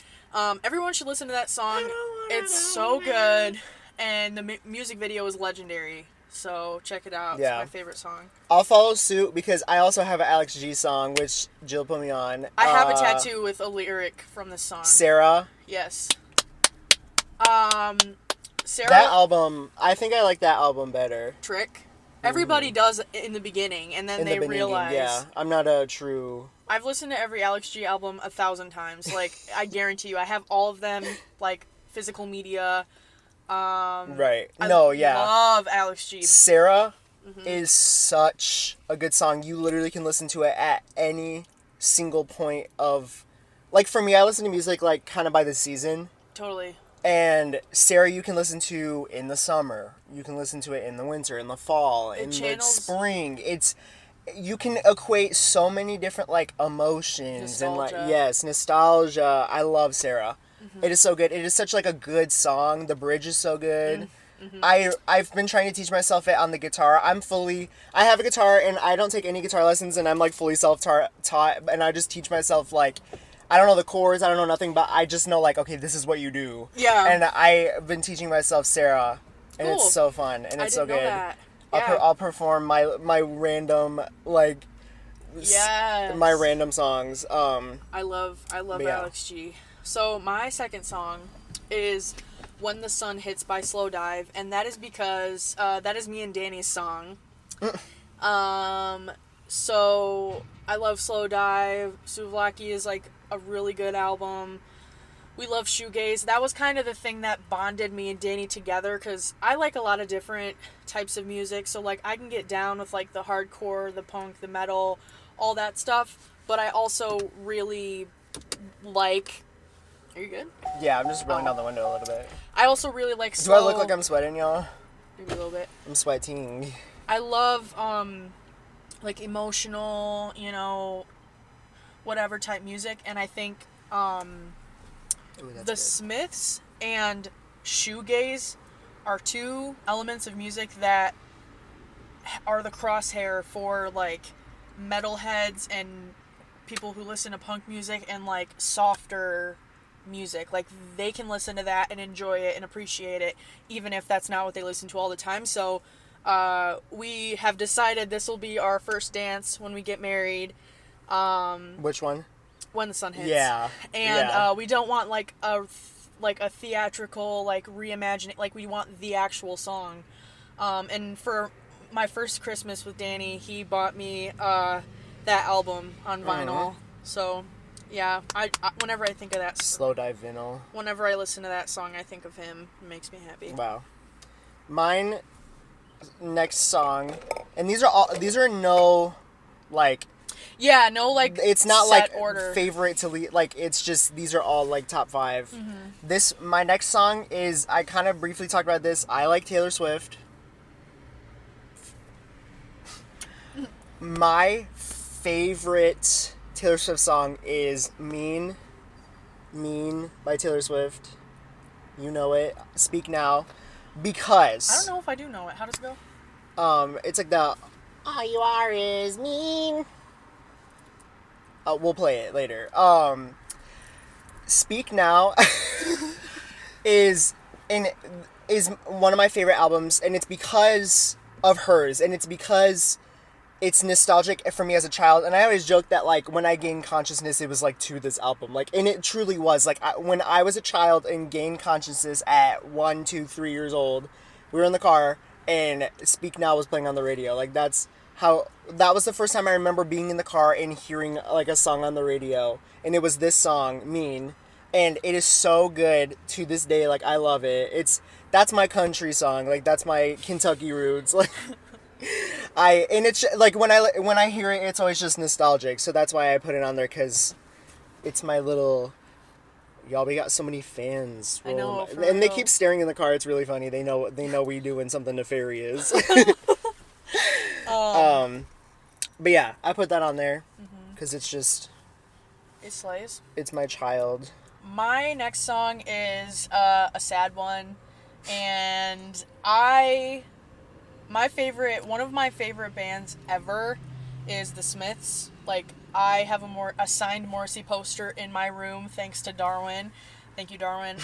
Everyone should listen to that song. It's so good. And the music video is legendary. So check it out. Yeah. It's my favorite song. I'll follow suit because I also have an Alex G song, which Jill put me on. I have a tattoo with a lyric from this song. Sarah. Yes. Sarah. That album, I think I like that album better. Trick. Everybody does in the beginning, and then they realize. Yeah, I'm not a true. I've listened to every Alex G album 1,000 times. Like, I guarantee you, I have all of them, like, physical media. Right. I Yeah. love Alex G. Sarah is such a good song. You literally can listen to it at any single point of. Like, for me, I listen to music, like, kind of by the season. Totally. And Sarah, you can listen to in the summer. You can listen to it in the winter, in the fall, in the spring. You can equate so many different like emotions Nostalgia. and like nostalgia. I love Sarah. It is so good. It is such like a good song. The bridge is so good. I've been trying to teach myself it on the guitar. I have a guitar and I don't take any guitar lessons and I'm like fully self-taught and I just teach myself like I don't know the chords, I don't know nothing, but I just know like, okay, this is what you do. Yeah. And I've been teaching myself Sarah, and Cool. it's so fun and it's so good. That. Yeah. I'll perform my random like Yes. my random songs. I love yeah. Alex G. So my second song is "When the Sun Hits" by Slow Dive, and that is because that is me and Danny's song. So I love Slow Dive. Souvlaki is like a really good album. We love shoegaze. That was kind of the thing that bonded me and Danny together because I like a lot of different types of music. So like I can get down with like the hardcore, the punk, the metal, all that stuff. But I also really like. Are you good? Yeah, I'm just rolling down the window a little bit. I also really like Do slow. I look like I'm sweating, y'all? Maybe a little bit. I'm sweating. I love like emotional, whatever type music, and I think Ooh, that's the good. Smiths and shoegaze are two elements of music that are the crosshair for like metalheads and people who listen to punk music and like softer music. Like they can listen to that and enjoy it and appreciate it even if that's not what they listen to all the time. So we have decided this will be our first dance when we get married. Which one? When the Sun Hits. Yeah. And yeah. we don't want like a theatrical like reimagining. Like we want the actual song. And for my first Christmas with Danny, he bought me that album on vinyl. So yeah, I whenever I think of that Slow Dive vinyl. Whenever I listen to that song, I think of him. It makes me happy. Wow. Mine next song, and these are no like Yeah, no like it's not set like order. favorite to lead, like it's just these are all like top 5. My next song is, I kind of briefly talked about this, I like Taylor Swift. My favorite Taylor Swift song is Mean by Taylor Swift. You know it. Speak Now. Because I don't know if I do know it. How does it go? it's like the all you are is mean. We'll play it later. Speak Now is one of my favorite albums, and it's because of hers, and it's because it's nostalgic for me as a child. And I always joke that like when I gained consciousness, it was like to this album, like, and it truly was like when I was a child and gained consciousness at 1, 2, 3 years old, we were in the car and Speak Now was playing on the radio. Like that was the first time I remember being in the car and hearing like a song on the radio, and it was this song, Mean, and it is so good to this day. Like I love it. That's my country song. Like that's my Kentucky roots. Like it's like when I hear it, it's always just nostalgic. So that's why I put it on there, because it's my little. Y'all, we got so many fans. I know, for and they real. keep staring in the car. It's really funny. They know we doing something nefarious. But yeah, I put that on there because it's just. It slays. It's my child. My next song is a sad one, and one of my favorite bands ever is the Smiths. Like, I have a signed Morrissey poster in my room thanks to Darwin. Thank you, Darwin.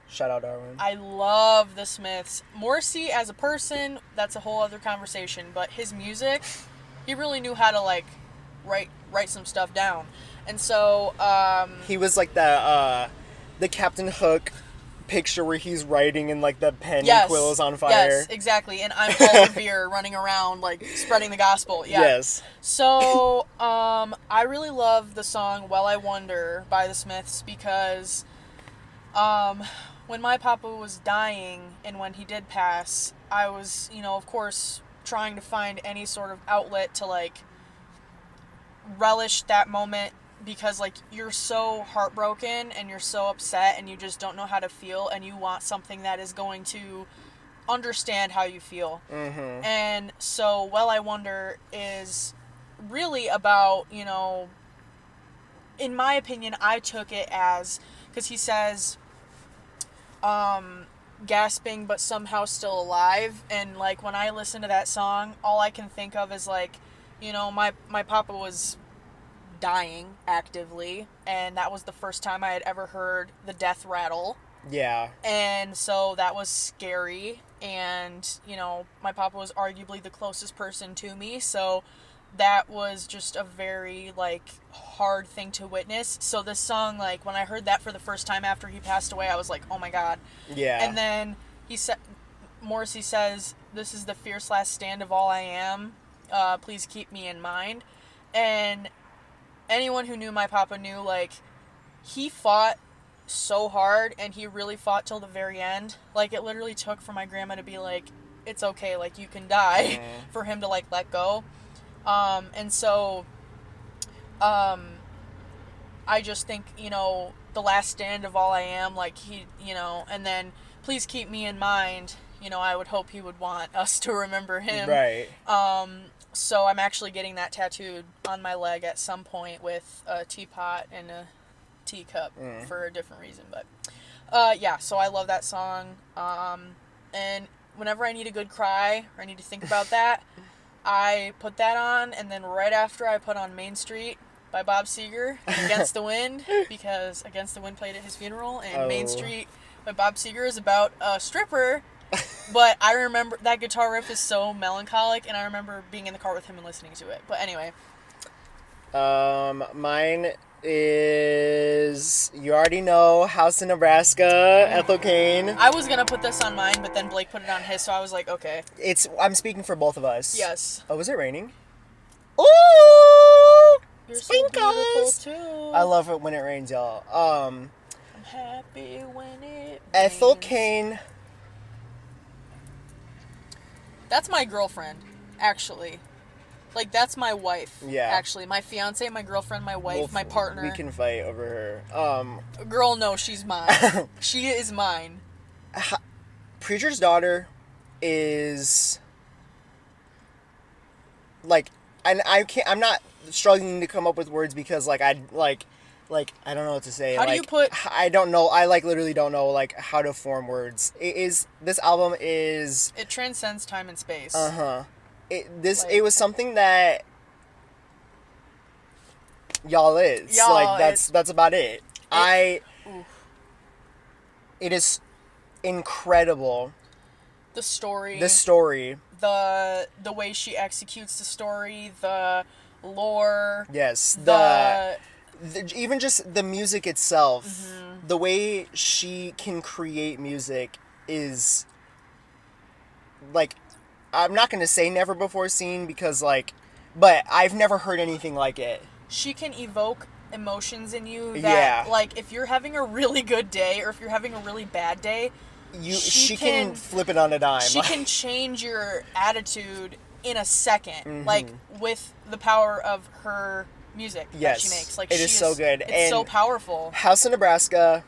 Shout out Darwin. I love the Smiths. Morrissey as a person, that's a whole other conversation. But his music, he really knew how to like write some stuff down. And so he was like the Captain Hook picture where he's writing and like the pen and quill is on fire. Yes, exactly. And I'm Paul Revere running around like spreading the gospel. Yeah. Yes. So I really love the song "Well I Wonder" by the Smiths because when my papa was dying and when he did pass, I was, of course, trying to find any sort of outlet to like relish that moment because like you're so heartbroken and you're so upset and you just don't know how to feel and you want something that is going to understand how you feel. Mm-hmm. And so "Well I Wonder" is really about, in my opinion, I took it as, because he says gasping but somehow still alive, and like when I listen to that song, all I can think of is like, my papa was dying actively, and that was the first time I had ever heard the death rattle. Yeah. And so that was scary, and my papa was arguably the closest person to me, so that was just a very like hard thing to witness. So this song, like when I heard that for the first time after he passed away, I was like, oh my god. Yeah. And then Morrissey says, "This is the fierce last stand of all I am. Please keep me in mind." And anyone who knew my papa knew, like, he fought so hard, and he really fought till the very end. Like, it literally took for my grandma to be like, it's okay, like, you can die, for him to, like, let go. And so, I just think, the last stand of all I am, like, he, and then, please keep me in mind, I would hope he would want us to remember him. Right. So I'm actually getting that tattooed on my leg at some point with a teapot and a teacup for a different reason. But yeah, so I love that song. And whenever I need a good cry or I need to think about that, I put that on, and then right after I put on Main Street by Bob Seger, Against the Wind, because Against the Wind played at his funeral, and Main Street by Bob Seger is about a stripper. But I remember that guitar riff is so melancholic, and I remember being in the car with him and listening to it. But anyway. Mine is, you already know, House in Nebraska, Ethel Cain. I was going to put this on mine, but then Blake put it on his, so I was like, okay. I'm speaking for both of us. Yes. Oh, was it raining? Ooh! You're so beautiful, too. I love it when it rains, y'all. I'm happy when it rains. Ethel Cain. That's my girlfriend, actually. Like, that's my wife, actually. My fiance, my girlfriend, my wife, my partner. We can fight over her. Girl, no, she's mine. She is mine. Preacher's Daughter is... Like, and I'm not struggling to come up with words because, like, I don't know what to say. How do you put... I don't know. I, literally don't know, how to form words. This album is... It transcends time and space. Uh-huh. It was something that y'all is. That's about it. It is incredible. The story. The way she executes the story, the lore. Yes. Even just the music itself, the way she can create music is, like, I'm not going to say never before seen because, but I've never heard anything like it. She can evoke emotions in you that, like, if you're having a really good day or if you're having a really bad day, she can flip it on a dime. She can change your attitude in a second, like, with the power of her music that she makes. Like, it is so good. It's so powerful. House in Nebraska.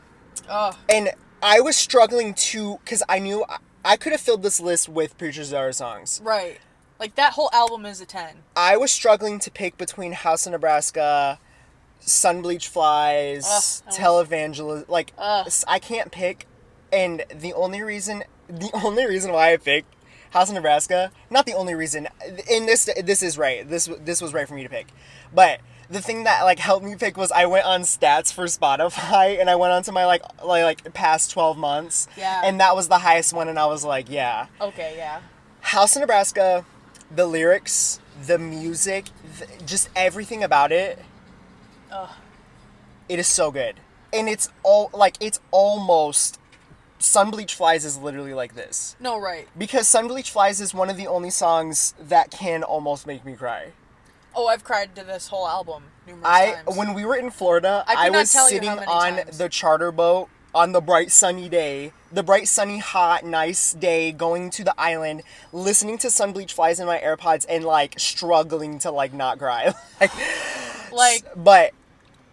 Oh. And I was struggling to, because I knew I could have filled this list with Preacher's Daughter songs. Right. Like, that whole album is a 10. I was struggling to pick between House in Nebraska, Sunbleach Flies, Televangelist. Like, I can't pick. And the only reason why I picked House in Nebraska, not the only reason, and this is right. This was right for me to pick. But the thing that like helped me pick was I went on stats for Spotify and I went on to my like past 12 months. Yeah. And that was the highest one, and I was like, yeah. Okay, yeah. House in Nebraska, the lyrics, the music, just everything about it. Ugh. It is so good. And it's almost Sunbleach Flies is literally like this. No, right. Because Sunbleach Flies is one of the only songs that can almost make me cry. Oh, I've cried to this whole album numerous times. When we were in Florida, I I could not was tell you sitting how many on times. the charter boat on the bright sunny day, the bright sunny hot nice day, going to the island, listening to Sunbleach Flies in my AirPods and like struggling to like not cry. But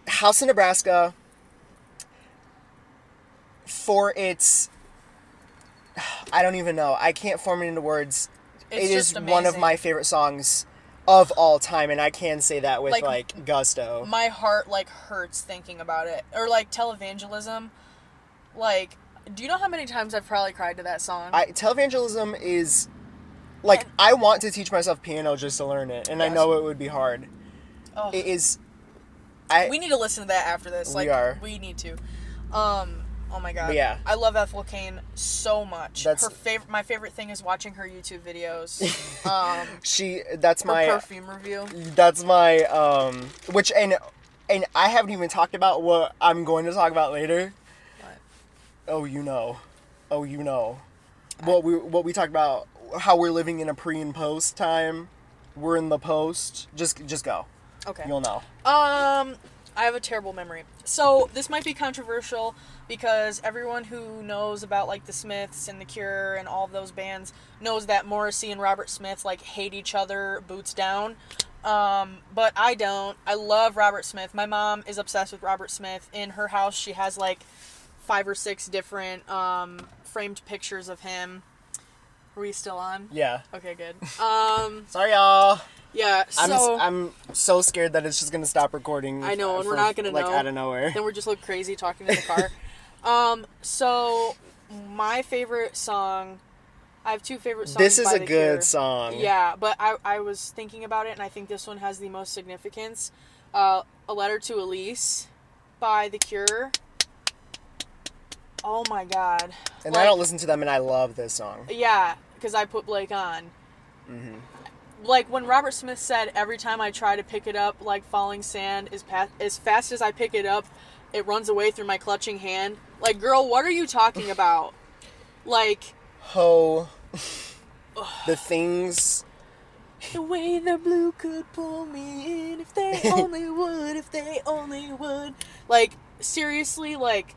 House in Nebraska, for its, I don't even know, I can't form it into words. It's It is just one of amazing. my favorite songs of all time, and I can say that with Like, like gusto. My heart like hurts thinking about it. Or like Televangelism. Like, do you know how many times I've probably cried to that song? Televangelism is like, I want to teach myself piano just to learn it, and I Yes. know it would be hard. Oh. It is. We need to listen to that after this. We are. We need to. Oh my god. But yeah. I love Ethel Cain so much. That's- my favorite thing is watching her YouTube videos. That's Her my perfume review. which and I haven't even talked about what I'm going to talk about later. What? Oh, you know. What we talked about, how we're living in a pre and post time. We're in the post. Just go. Okay. You'll know. I have a terrible memory. So this might be controversial because everyone who knows about like the Smiths and the Cure and all of those bands knows that Morrissey and Robert Smith like hate each other boots down. But I don't. I love Robert Smith. My mom is obsessed with Robert Smith. In her house, she has like 5 or 6 different framed pictures of him. Are we still on? Yeah. Okay, good. Sorry, y'all. Yeah, so I'm so scared that it's just gonna stop recording. I know, and we're not gonna like know. out of nowhere. Then we're just look crazy talking in the car. So my favorite song, I have 2 favorite songs. This is by a The good Cure. song. Yeah, but I was thinking about it, and I think this one has the most significance. A Letter to Elise by The Cure. Oh my god. And I don't listen to them, and I love this song. Yeah, because I put Blake on. Mm-hmm. Like when Robert Smith said, every time I try to pick it up like falling sand, as fast as I pick it up, it runs away through my clutching hand. Like, girl, what are you talking about? Like... The things... The way the blue could pull me in, if they only would, if they only would. Like, seriously, like,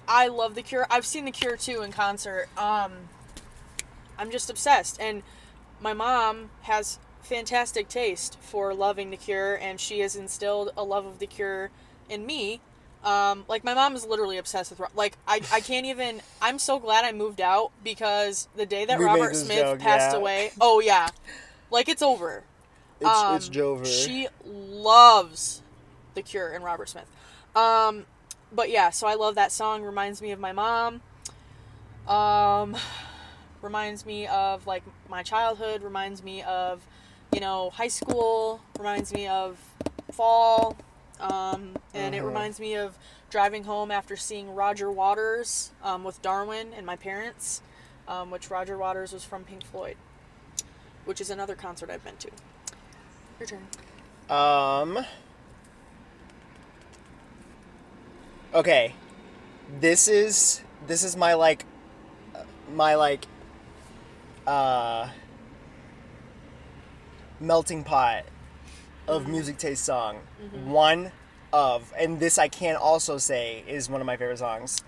I love The Cure. I've seen The Cure, too, in concert. I'm just obsessed. And my mom has fantastic taste for loving The Cure, and she has instilled a love of The Cure in me. Like, my mom is literally obsessed with... Like, I can't even... I'm so glad I moved out, because the day that We made Robert this Smith joke, passed yeah. away... Oh, yeah. Like, it's over. It's Jover. She loves The Cure and Robert Smith. But yeah, so I love that song. Reminds me of my mom. Reminds me of, like, my childhood. Reminds me of, you know, high school. Reminds me of fall. And it reminds me of driving home after seeing Roger Waters with Darwin and my parents, which Roger Waters was from Pink Floyd, which is another concert I've been to. Your turn. Okay. This is my melting pot of music taste song. One of, and this I can also say is one of my favorite songs.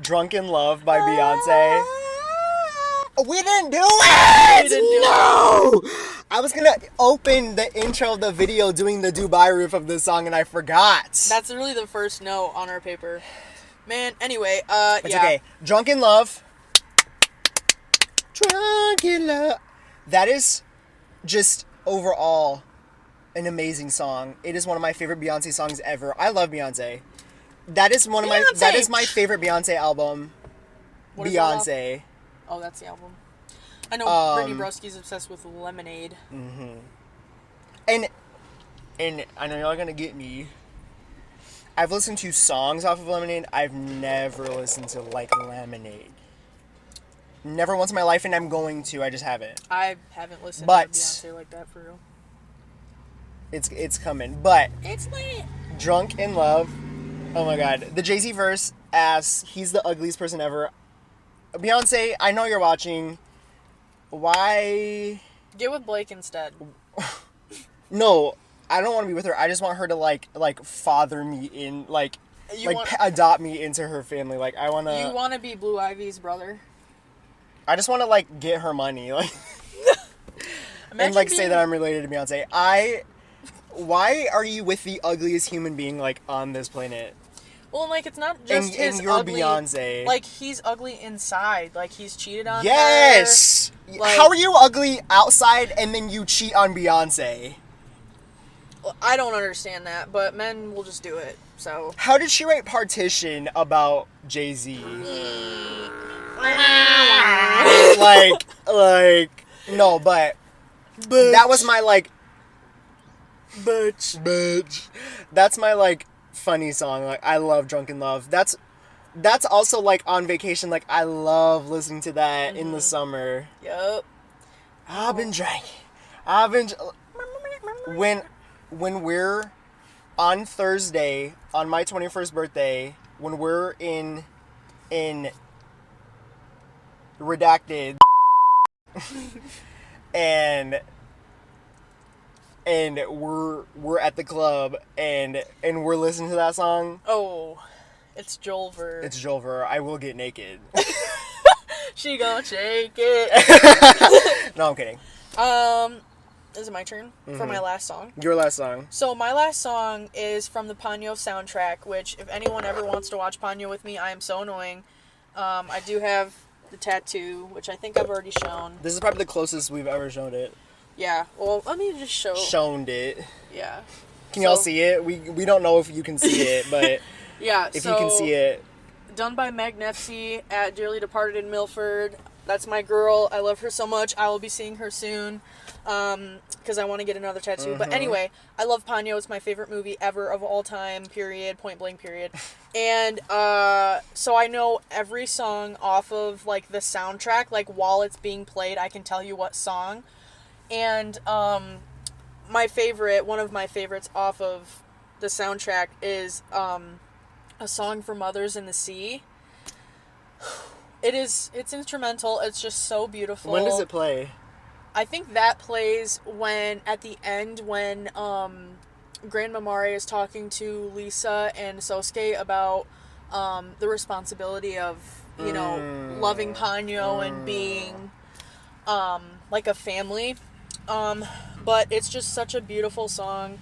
Drunken Love by Beyonce. We didn't do it! We didn't do no! I was gonna open the intro of the video doing the Dubai roof of this song and I forgot. That's really the first note on our paper. Man, anyway, It's yeah. okay. Drunken Love. Drunken Love. That is just overall an amazing song. It is one of my favorite Beyonce songs ever. I love Beyonce. That is one of Beyonce! that is my favorite Beyonce album. What is it called? Beyonce. Oh, that's the album. I know Brittany Broski's obsessed with Lemonade. And and I know y'all gonna get me. I've listened to songs off of Lemonade. I've never listened to like Lemonade. Never once in my life, and I'm going to. I just haven't. I haven't listened But- to Beyonce like that for real. It's coming. But It's lit. Drunk in Love. Oh my god. The Jay-Z verse asks, he's the ugliest person ever. Beyonce, I know you're watching. Why? Get with Blake instead. No, I don't want to be with her. I just want her to like father me in You adopt me into her family. Like I want to. You want to be Blue Ivy's brother? I just want to like get her money, like, and Imagine like say being- that I'm related to Beyonce. Why are you with the ugliest human being like on this planet? Well, like it's not just his and you're ugly. Beyonce. Like he's ugly inside. Like he's cheated on. Yes. Her. Like- How are you ugly outside and then you cheat on Beyonce? I don't understand that, but men will just do it. So. How did she write Partition about Jay-Z? like no, but that was my like bitch. That's my like funny song. Like I love Drunken Love. That's also like on vacation. Like I love listening to that in the summer. Yup. I've been drinking. When we're on Thursday on my 21st birthday, when we're in redacted and we're at the club and we're listening to that song. Oh, it's Jolver. It's Jolver. I will get naked. She gonna shake it. No, I'm kidding. Is it my turn for my last song? Your last song. So my last song is from the Ponyo soundtrack, which if anyone ever wants to watch Ponyo with me, I am so annoying. I do have the tattoo, which I think I've already shown. This is probably the closest we've ever shown it. Yeah, well, let me just show. Shown it. Yeah. Can y'all So- see it? We don't know if you can see it, but Yeah, if so you can see it. done by Meg Nefsey at Dearly Departed in Milford. That's my girl. I love her so much. I will be seeing her soon because I want to get another tattoo. But anyway, I love Ponyo. It's my favorite movie ever of all time, period, point blank, period. And so I know every song off of like the soundtrack. Like while it's being played, I can tell you what song. And my favorite, one of my favorites off of the soundtrack is A Song for Mothers in the Sea. It's instrumental. It's just so beautiful. When does it play? I think that plays when, at the end, when Grandma Mari is talking to Lisa and Sosuke about the responsibility of, you know, loving Ponyo and being like a family. But it's just such a beautiful song.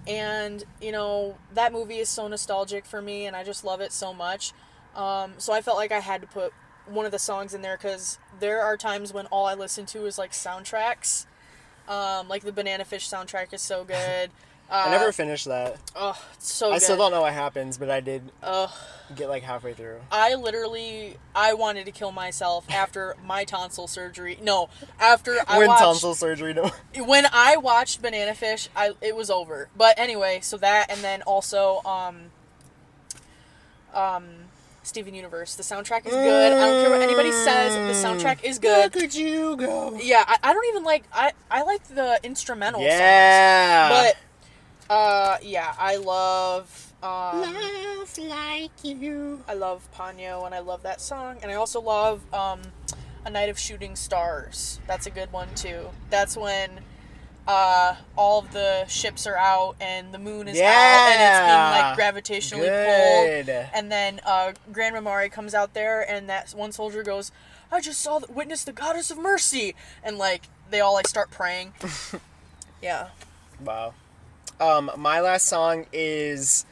And, you know, that movie is so nostalgic for me, and I just love it so much. So I felt like I had to put one of the songs in there, because there are times when all I listen to is, like, soundtracks. Like, the Banana Fish soundtrack is so good. I never finished that. Oh, it's so good. I still don't know what happens, but I did get, like, halfway through. I wanted to kill myself after my tonsil surgery. No, after I When watched... tonsil surgery, no. When I watched Banana Fish, it was over. But anyway, so that, and then also, Steven Universe. The soundtrack is good. I don't care what anybody says. The soundtrack is Where good. could you go? Yeah, I don't even like... I like the instrumental songs. Yeah. But, yeah, I love... Love like you. I love Ponyo, and I love that song. And I also love A Night of Shooting Stars. That's a good one, too. That's when all of the ships are out and the moon is out and it's being, like, gravitationally pulled. And then Grandma Mari comes out there, and that one soldier goes, I just witnessed the goddess of mercy. And, like, they all, like, start praying. Yeah. Wow. My last song is...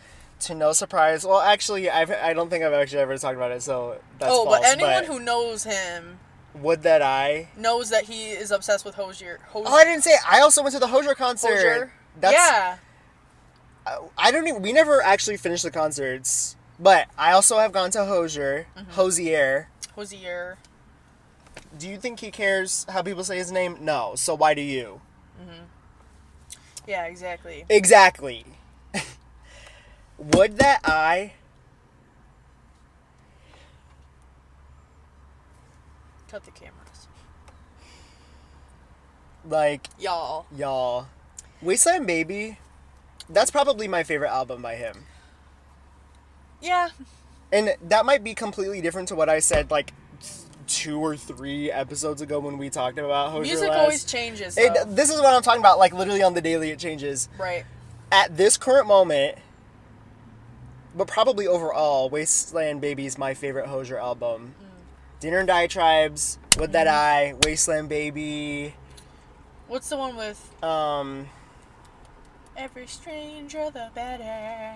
To no surprise, well, actually, I don't think I've actually ever talked about it, so that's false. But anyone who knows him Would That I... knows that he is obsessed with Hozier. Oh, I didn't say it. I also went to the Hozier concert. Hozier? That's, Yeah. I don't even... We never actually finished the concerts, but I also have gone to Hozier. Hozier. Hozier. Do you think he cares how people say his name? No. So why do you? Yeah, exactly. Exactly. Would that I... Cut the cameras. Like, Y'all. Wasteland Baby, that's probably my favorite album by him. Yeah. And that might be completely different to what I said, like, 2 or 3 episodes ago when we talked about Hozier Music last. always changes, though. This is what I'm talking about, like, literally on the daily it changes. Right. At this current moment, but probably overall, Wasteland Baby is my favorite Hozier album. Dinner and Diatribes, Would That I, Wasteland Baby. What's the one with... Every stranger the better.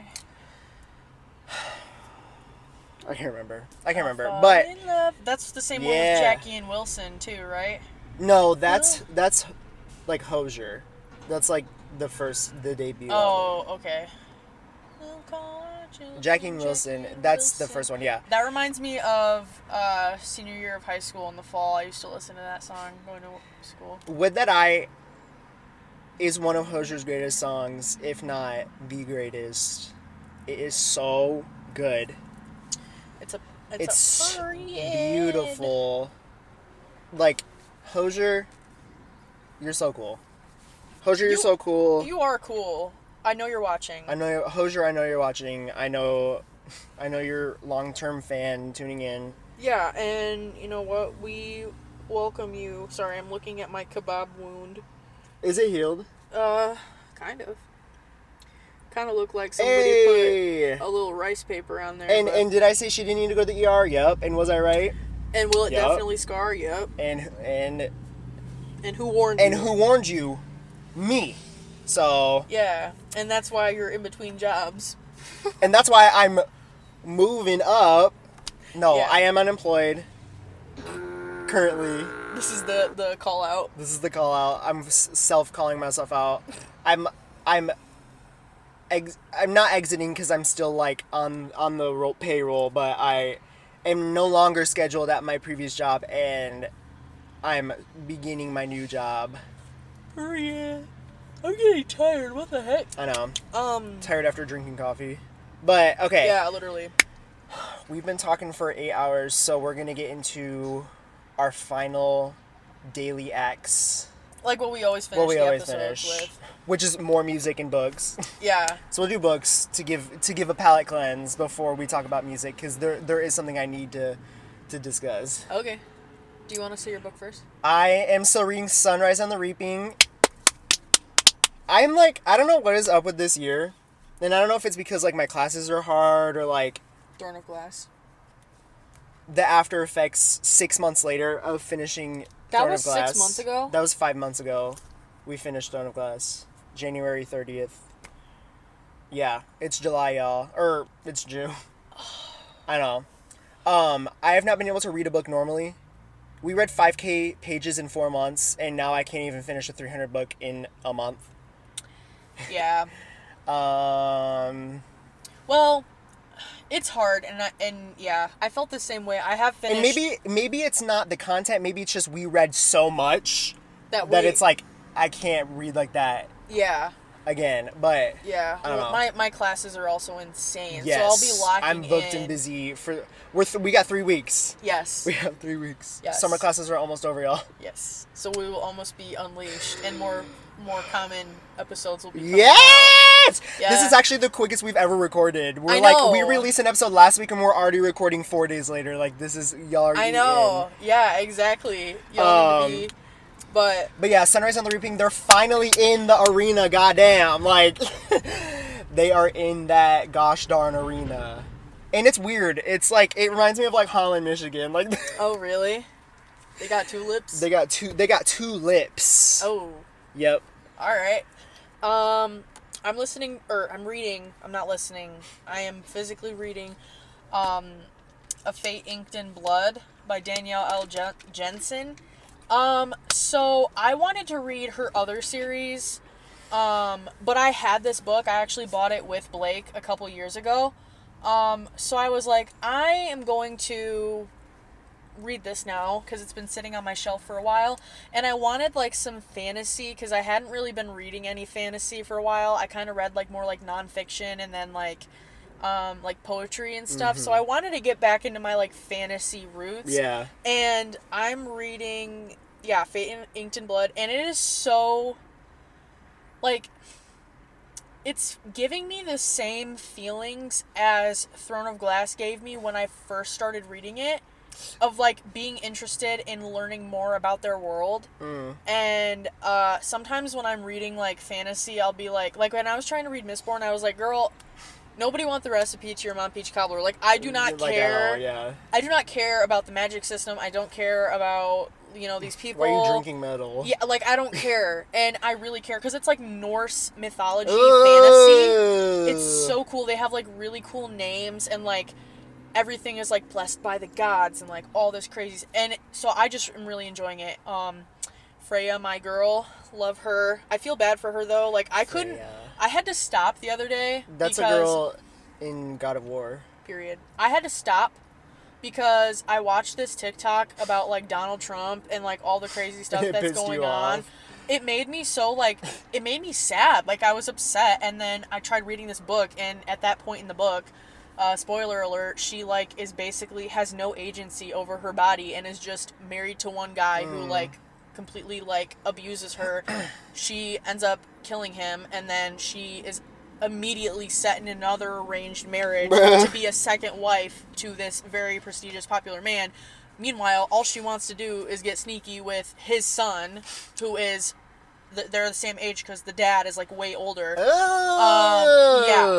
I can't remember. Fall But in love. That's the same one with Yeah. Jackie and Wilson, too, right? no, that's like Hozier. That's like the debut album. Oh, okay. Jackie and Wilson, that's the first one, yeah. That reminds me of senior year of high school in the fall. I used to listen to that song going to school. Would That I is one of Hozier's greatest songs, if not the greatest. It is so good. It's a period. beautiful. Like, Hozier, you're so cool. Hozier, you're so cool. You are cool. I know you're watching. Hozier, I know you're watching. I know you're long-term fan tuning in. Yeah, and you know what? We welcome you. Sorry, I'm looking at my kebab wound. Is it healed? Kind of. Kind of looked like somebody Hey! put a little rice paper on there. And did I say she didn't need to go to the ER? Yep. And was I right? And will it Yup. definitely scar? Yep. And And who warned you? who warned you? Me. So. Yeah, and that's why you're in between jobs. And that's why I'm moving up. No, Yeah. I am unemployed. Currently. This is the call out. This is the call out. I'm self-calling myself out. I'm not exiting because I'm still like on the payroll, but I am no longer scheduled at my previous job, and I'm beginning my new job. Oh yeah, I'm getting tired. What the heck? I know. Tired after drinking coffee, but okay. Yeah, literally. We've been talking for 8 hours, so we're gonna get into our final daily acts. Like what we always finish the episodes with. Which is more music and books. Yeah. So we'll do books to give a palate cleanse before we talk about music, because there is something I need to discuss. Okay. Do you want to say your book first? I am still reading Sunrise on the Reaping. I'm like, I don't know what is up with this year, and I don't know if it's because like my classes are hard or like Thorn of Glass. the after effects 6 months later of finishing That Throne was of Glass. 6 months ago? That was 5 months ago. We finished Throne of Glass. January 30th. Yeah, it's July, y'all. Or, it's June. I know. I have not been able to read a book normally. We read 5K pages in 4 months, and now I can't even finish a 300 book in a month. Yeah. Well, it's hard, and yeah, I felt the same way. I have finished. And maybe it's not the content. Maybe it's just we read so much that it's like I can't read like that Yeah. again. But Yeah. I don't know. My classes are also insane, yes, so I'll be locking I'm booked in. and busy for. We got 3 weeks. Yes. We have 3 weeks. Yes. Summer classes are almost over, y'all. Yes. So we will almost be unleashed, and more common episodes will be coming Yes! Yeah. This is actually the quickest we've ever recorded. We're I like, know. we released an episode last week and we're already recording 4 days later. Like, this is, y'all are I know. Yeah, exactly. Y'all need to be, but yeah, Sunrise on the Reaping, they're finally in the arena, goddamn. Like, they are in that gosh darn arena. And it's weird. It's like, it reminds me of like Holland, Michigan. Like, oh really? They got tulips? they got two lips. Oh. Yep. All right. I'm physically reading A Fate Inked in Blood by Danielle L. Jensen. So I wanted to read her other series, but I had this book. I actually bought it with Blake a couple years ago. So I was like, I am going to read this now because it's been sitting on my shelf for a while, and I wanted like some fantasy because I hadn't really been reading any fantasy for a while. I kind of read like more like nonfiction and then like poetry and stuff. So I wanted to get back into my like fantasy roots. Yeah. And I'm reading Fate Inked in Blood, and it is so like it's giving me the same feelings as Throne of Glass gave me when I first started reading it, of like being interested in learning more about their world. And sometimes when I'm reading like fantasy, I'll be like when I was trying to read Mistborn, I was like, girl, nobody want the recipe to your Mont Peach cobbler. Like, I do not care. All, yeah. I do not care about the magic system. I don't care about, these people. Why are you drinking metal? Yeah, like, I don't care. And I really care because it's like Norse mythology fantasy. It's so cool. They have like really cool names, and like everything is like blessed by the gods and like all this crazy. And so I just am really enjoying it. Freya, my girl, love her. I feel bad for her though. Like, I had to stop the other day. That's a girl in God of War. Period. I had to stop because I watched this TikTok about like Donald Trump and like all the crazy stuff that's going on. It made me it made me sad. Like, I was upset, and then I tried reading this book, and at that point in the book, spoiler alert, she like is basically has no agency over her body and is just married to one guy who like completely like abuses her. She ends up killing him, and then she is immediately set in another arranged marriage to be a second wife to this very prestigious popular man. Meanwhile, all she wants to do is get sneaky with his son, who is they're the same age because the dad is like way older.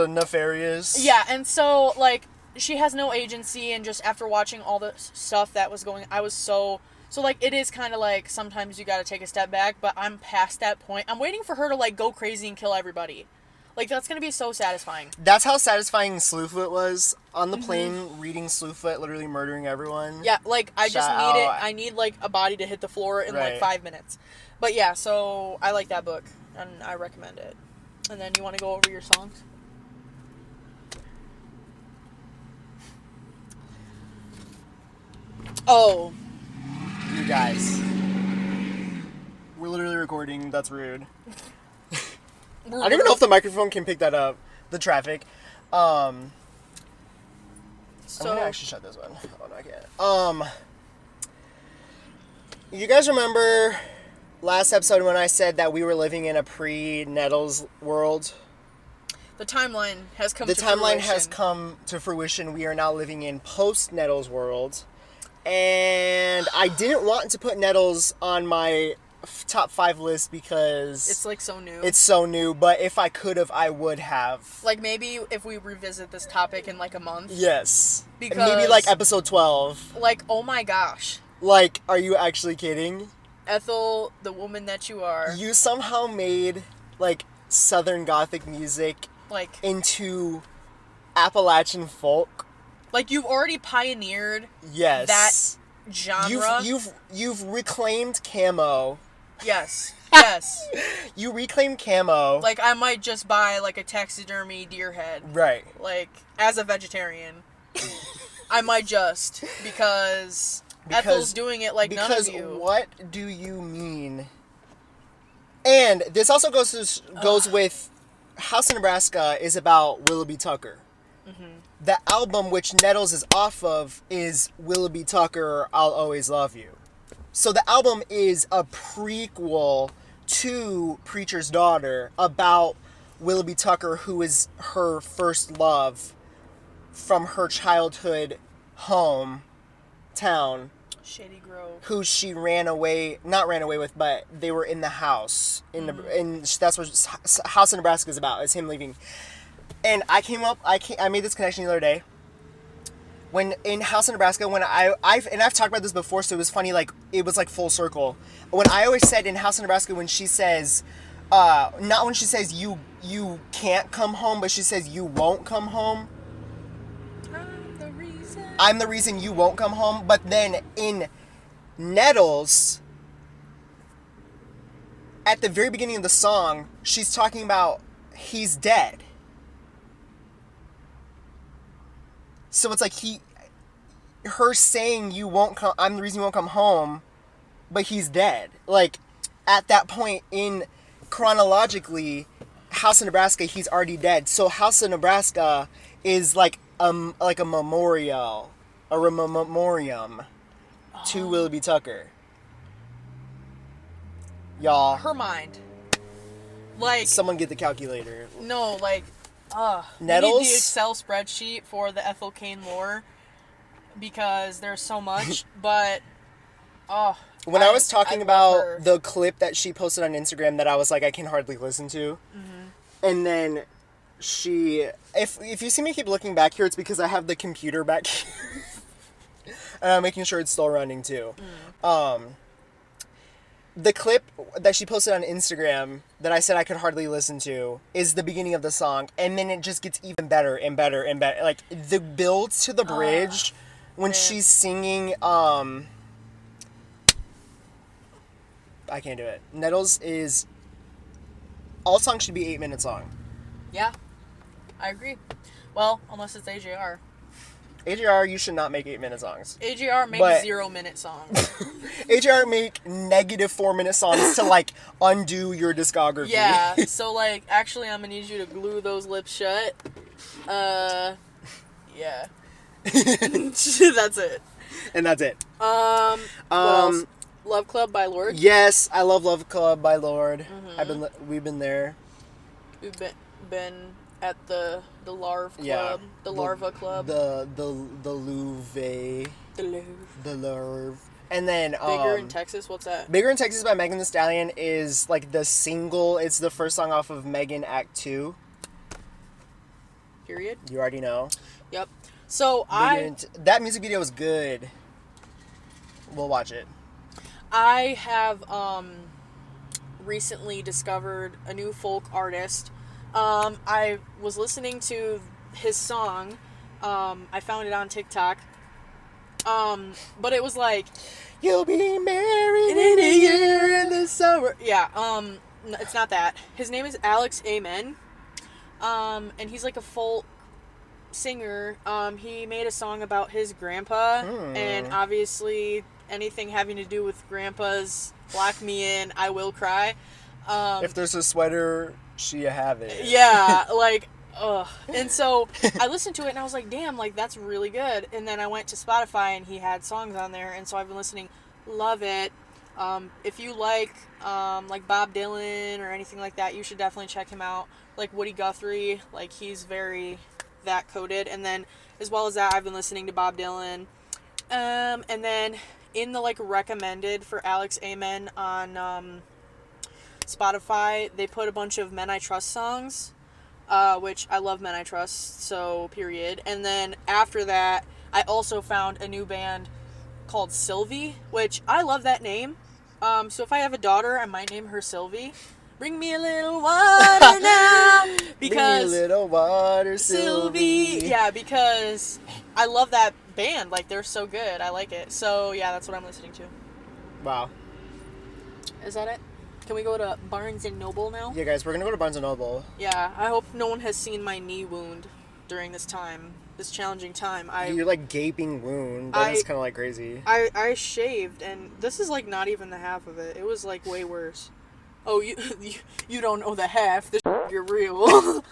Nefarious. Yeah, and so like she has no agency, and just after watching all the stuff that was going, I was so like, it is kind of like sometimes you got to take a step back, but I'm past that point. I'm waiting for her to like go crazy and kill everybody. Like, that's going to be so satisfying. That's how satisfying Slewfoot was on the plane, reading Slewfoot literally murdering everyone. Yeah, like, I need like a body to hit the floor in like 5 minutes. But yeah, so I like that book, and I recommend it. And then you want to go over your songs? Oh. You guys. We're literally recording. That's rude. I don't even know if the microphone can pick that up. The traffic. I'm gonna actually shut this one. Oh no, I can't. You guys remember last episode when I said that we were living in a pre-Nettles world? The timeline has come. To fruition. We are now living in post-Nettles world. And I didn't want to put Nettles on my top 5 list because it's like so new. It's so new, but if I could have, I would have. Like, maybe if we revisit this topic in like a month. Yes. Because maybe like episode 12. Like, oh my gosh. Like, are you actually kidding? Ethel, the woman that you are. You somehow made like Southern Gothic music like into Appalachian folk. Like, you've already pioneered that genre. You've reclaimed camo. Yes. Yes. You reclaimed camo. Like, I might just buy like a taxidermy deer head. Right. Like, as a vegetarian. I might just because Ethel's doing it like none of you. Because what do you mean? And this also goes with House of Nebraska is about Willoughby Tucker. Mm-hmm. The album which Nettles is off of is Willoughby Tucker, I'll Always Love You. So the album is a prequel to Preacher's Daughter about Willoughby Tucker, who is her first love from her childhood town. Shady Grove. Who she not ran away with, but they were in the house. And that's what House of Nebraska is about, is him leaving. And I made this connection the other day. When in House of Nebraska, when I've talked about this before, so it was funny, like, it was like full circle. When I always said in House of Nebraska, when she says, not when she says you can't come home, but she says you won't come home. I'm the reason you won't come home. But then in Nettles, at the very beginning of the song, she's talking about he's dead. So it's like her saying you won't come, I'm the reason you won't come home, but he's dead. Like, at that point in chronologically, House of Nebraska, he's already dead. So House of Nebraska is like a memorial, a memoriam to Willoughby Tucker. Y'all, Her mind. Like, someone get the calculator. no, like, we Nettles? need the Excel spreadsheet for the Ethel Kane lore because there's so much, but, When I was talking love about her. the clip that she posted on Instagram that I was like, I can hardly listen to. And then she, if you see me keep looking back here, it's because I have the computer back here. And I'm making sure it's still running too. The clip that she posted on Instagram that I said I could hardly listen to is the beginning of the song. And then it just gets even better and better and better. Like, the builds to the bridge when man. she's singing, I can't do it. Nettles is... All songs should be 8 minutes long. yeah, I agree. Well, unless it's AJR. AJR, you should not make 8 minute songs. AJR makes But- 0-minute songs. AJR make negative 4 minute songs to, like, undo your discography. Yeah, so, like, actually, I'm gonna need you to glue those lips shut. Yeah. That's it. And that's it. What else? Love Club by Lord. Yes, I love Love Club by Lord. We've been there. We've been at the Larv Club, Yeah. the Larva Club, The Louvre. the Louvre. The Louvre. And then Bigger in Texas. What's that? Bigger in Texas by Megan Thee Stallion is like the single. It's the first song off of Megan Act 2. Period. You already know. Yep. So That music video is good. We'll watch it. I have recently discovered a new folk artist. I was listening to his song. I found it on TikTok. But it was like, You'll be married in a year in the summer. yeah, it's not that. His name is Alex Amen. And he's like a folk singer. He made a song about his grandpa, and obviously anything having to do with grandpas, lock me in, I will cry. If there's a sweater, she have it. Yeah, like, ugh. And so I listened to it and I was like, damn, like, that's really good. And then I went to Spotify and he had songs on there, and so I've been listening. Love it. If you like Bob Dylan or anything like that, you should definitely check him out. Like Woody Guthrie, like, he's very that coded. And then as well as that, I've been listening to Bob Dylan. And then in the like recommended for Alex Amen on Spotify, they put a bunch of Men I Trust songs, which I love Men I Trust, so period. And then after that, I also found a new band called Sylvie, which I love that name. So if I have a daughter, I might name her Sylvie. Bring me a little water now, because Bring me a little water, Sylvie. Yeah, because I love that band. Like, they're so good. I like it. So yeah, that's what I'm listening to. Wow. Is that it? Can we go to Barnes and Noble now? Yeah, guys, we're gonna go to Barnes & Noble. Yeah, I hope no one has seen my knee wound during this time, this challenging time. You're like gaping wound. That is kind of like crazy. I shaved, and this is like not even the half of it. It was like way worse. Oh, you don't know the half. This you're real.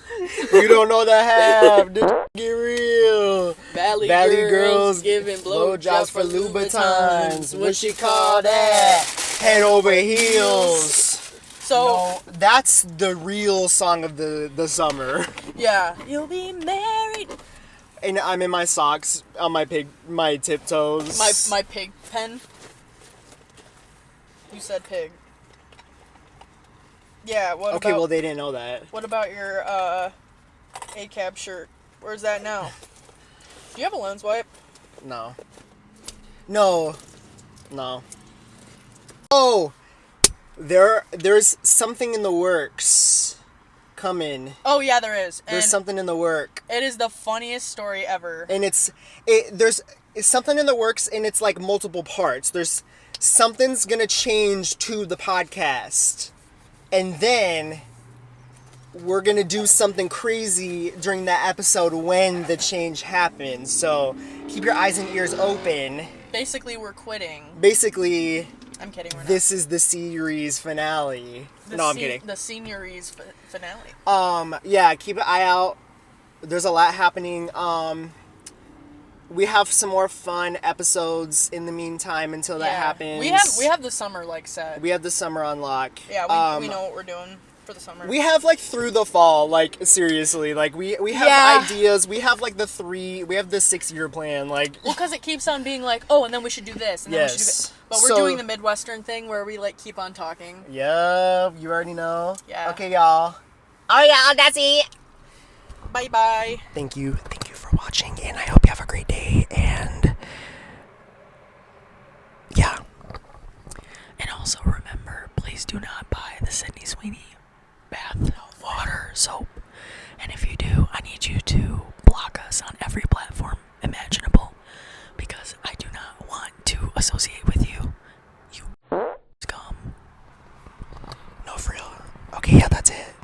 You don't know the half. This get real. Valley girls giving blowjobs for Louboutins. What she call that? Head over heels. So No, that's the real song of the summer. yeah, you'll be married. And I'm in my socks on my tiptoes. My pig pen. You said pig. Yeah. What Okay, about? well they didn't know that. What about your ACAB shirt? Where's that now? Do you have a lens wipe? No. Oh, there's something in the works coming. Oh yeah, there is. There's And something in the work, it is the funniest story ever. and it's something in the works, and it's like multiple parts. There's something's gonna change to the podcast, and then we're gonna do something crazy during that episode when the change happens. So keep your eyes and ears open. Basically, we're quitting. Basically, I'm kidding. We're not. this is the series finale. No, I'm kidding. The series finale. Yeah, keep an eye out. There's a lot happening. We have some more fun episodes in the meantime until that happens. We have the summer like set. We have the summer on lock. Yeah, we know what we're doing for the summer. We have like through the fall, like seriously, like we have ideas. We have like the 6-year plan, like. Well, because it keeps on being like, oh, and then we should do this, and then we should do that. But we're doing the Midwestern thing where we like keep on talking. Yeah, you already know. Yeah. Okay, y'all. Oh yeah, that's it. Bye bye. Thank you for watching, and I hope you have a great day. And yeah. And also remember, please do not buy the Sydney Sweeney bath water soap. And if you do, I need you to block us on every platform imaginable, because I do not want to associate with you. You scum. No, for real. Okay, yeah, that's it.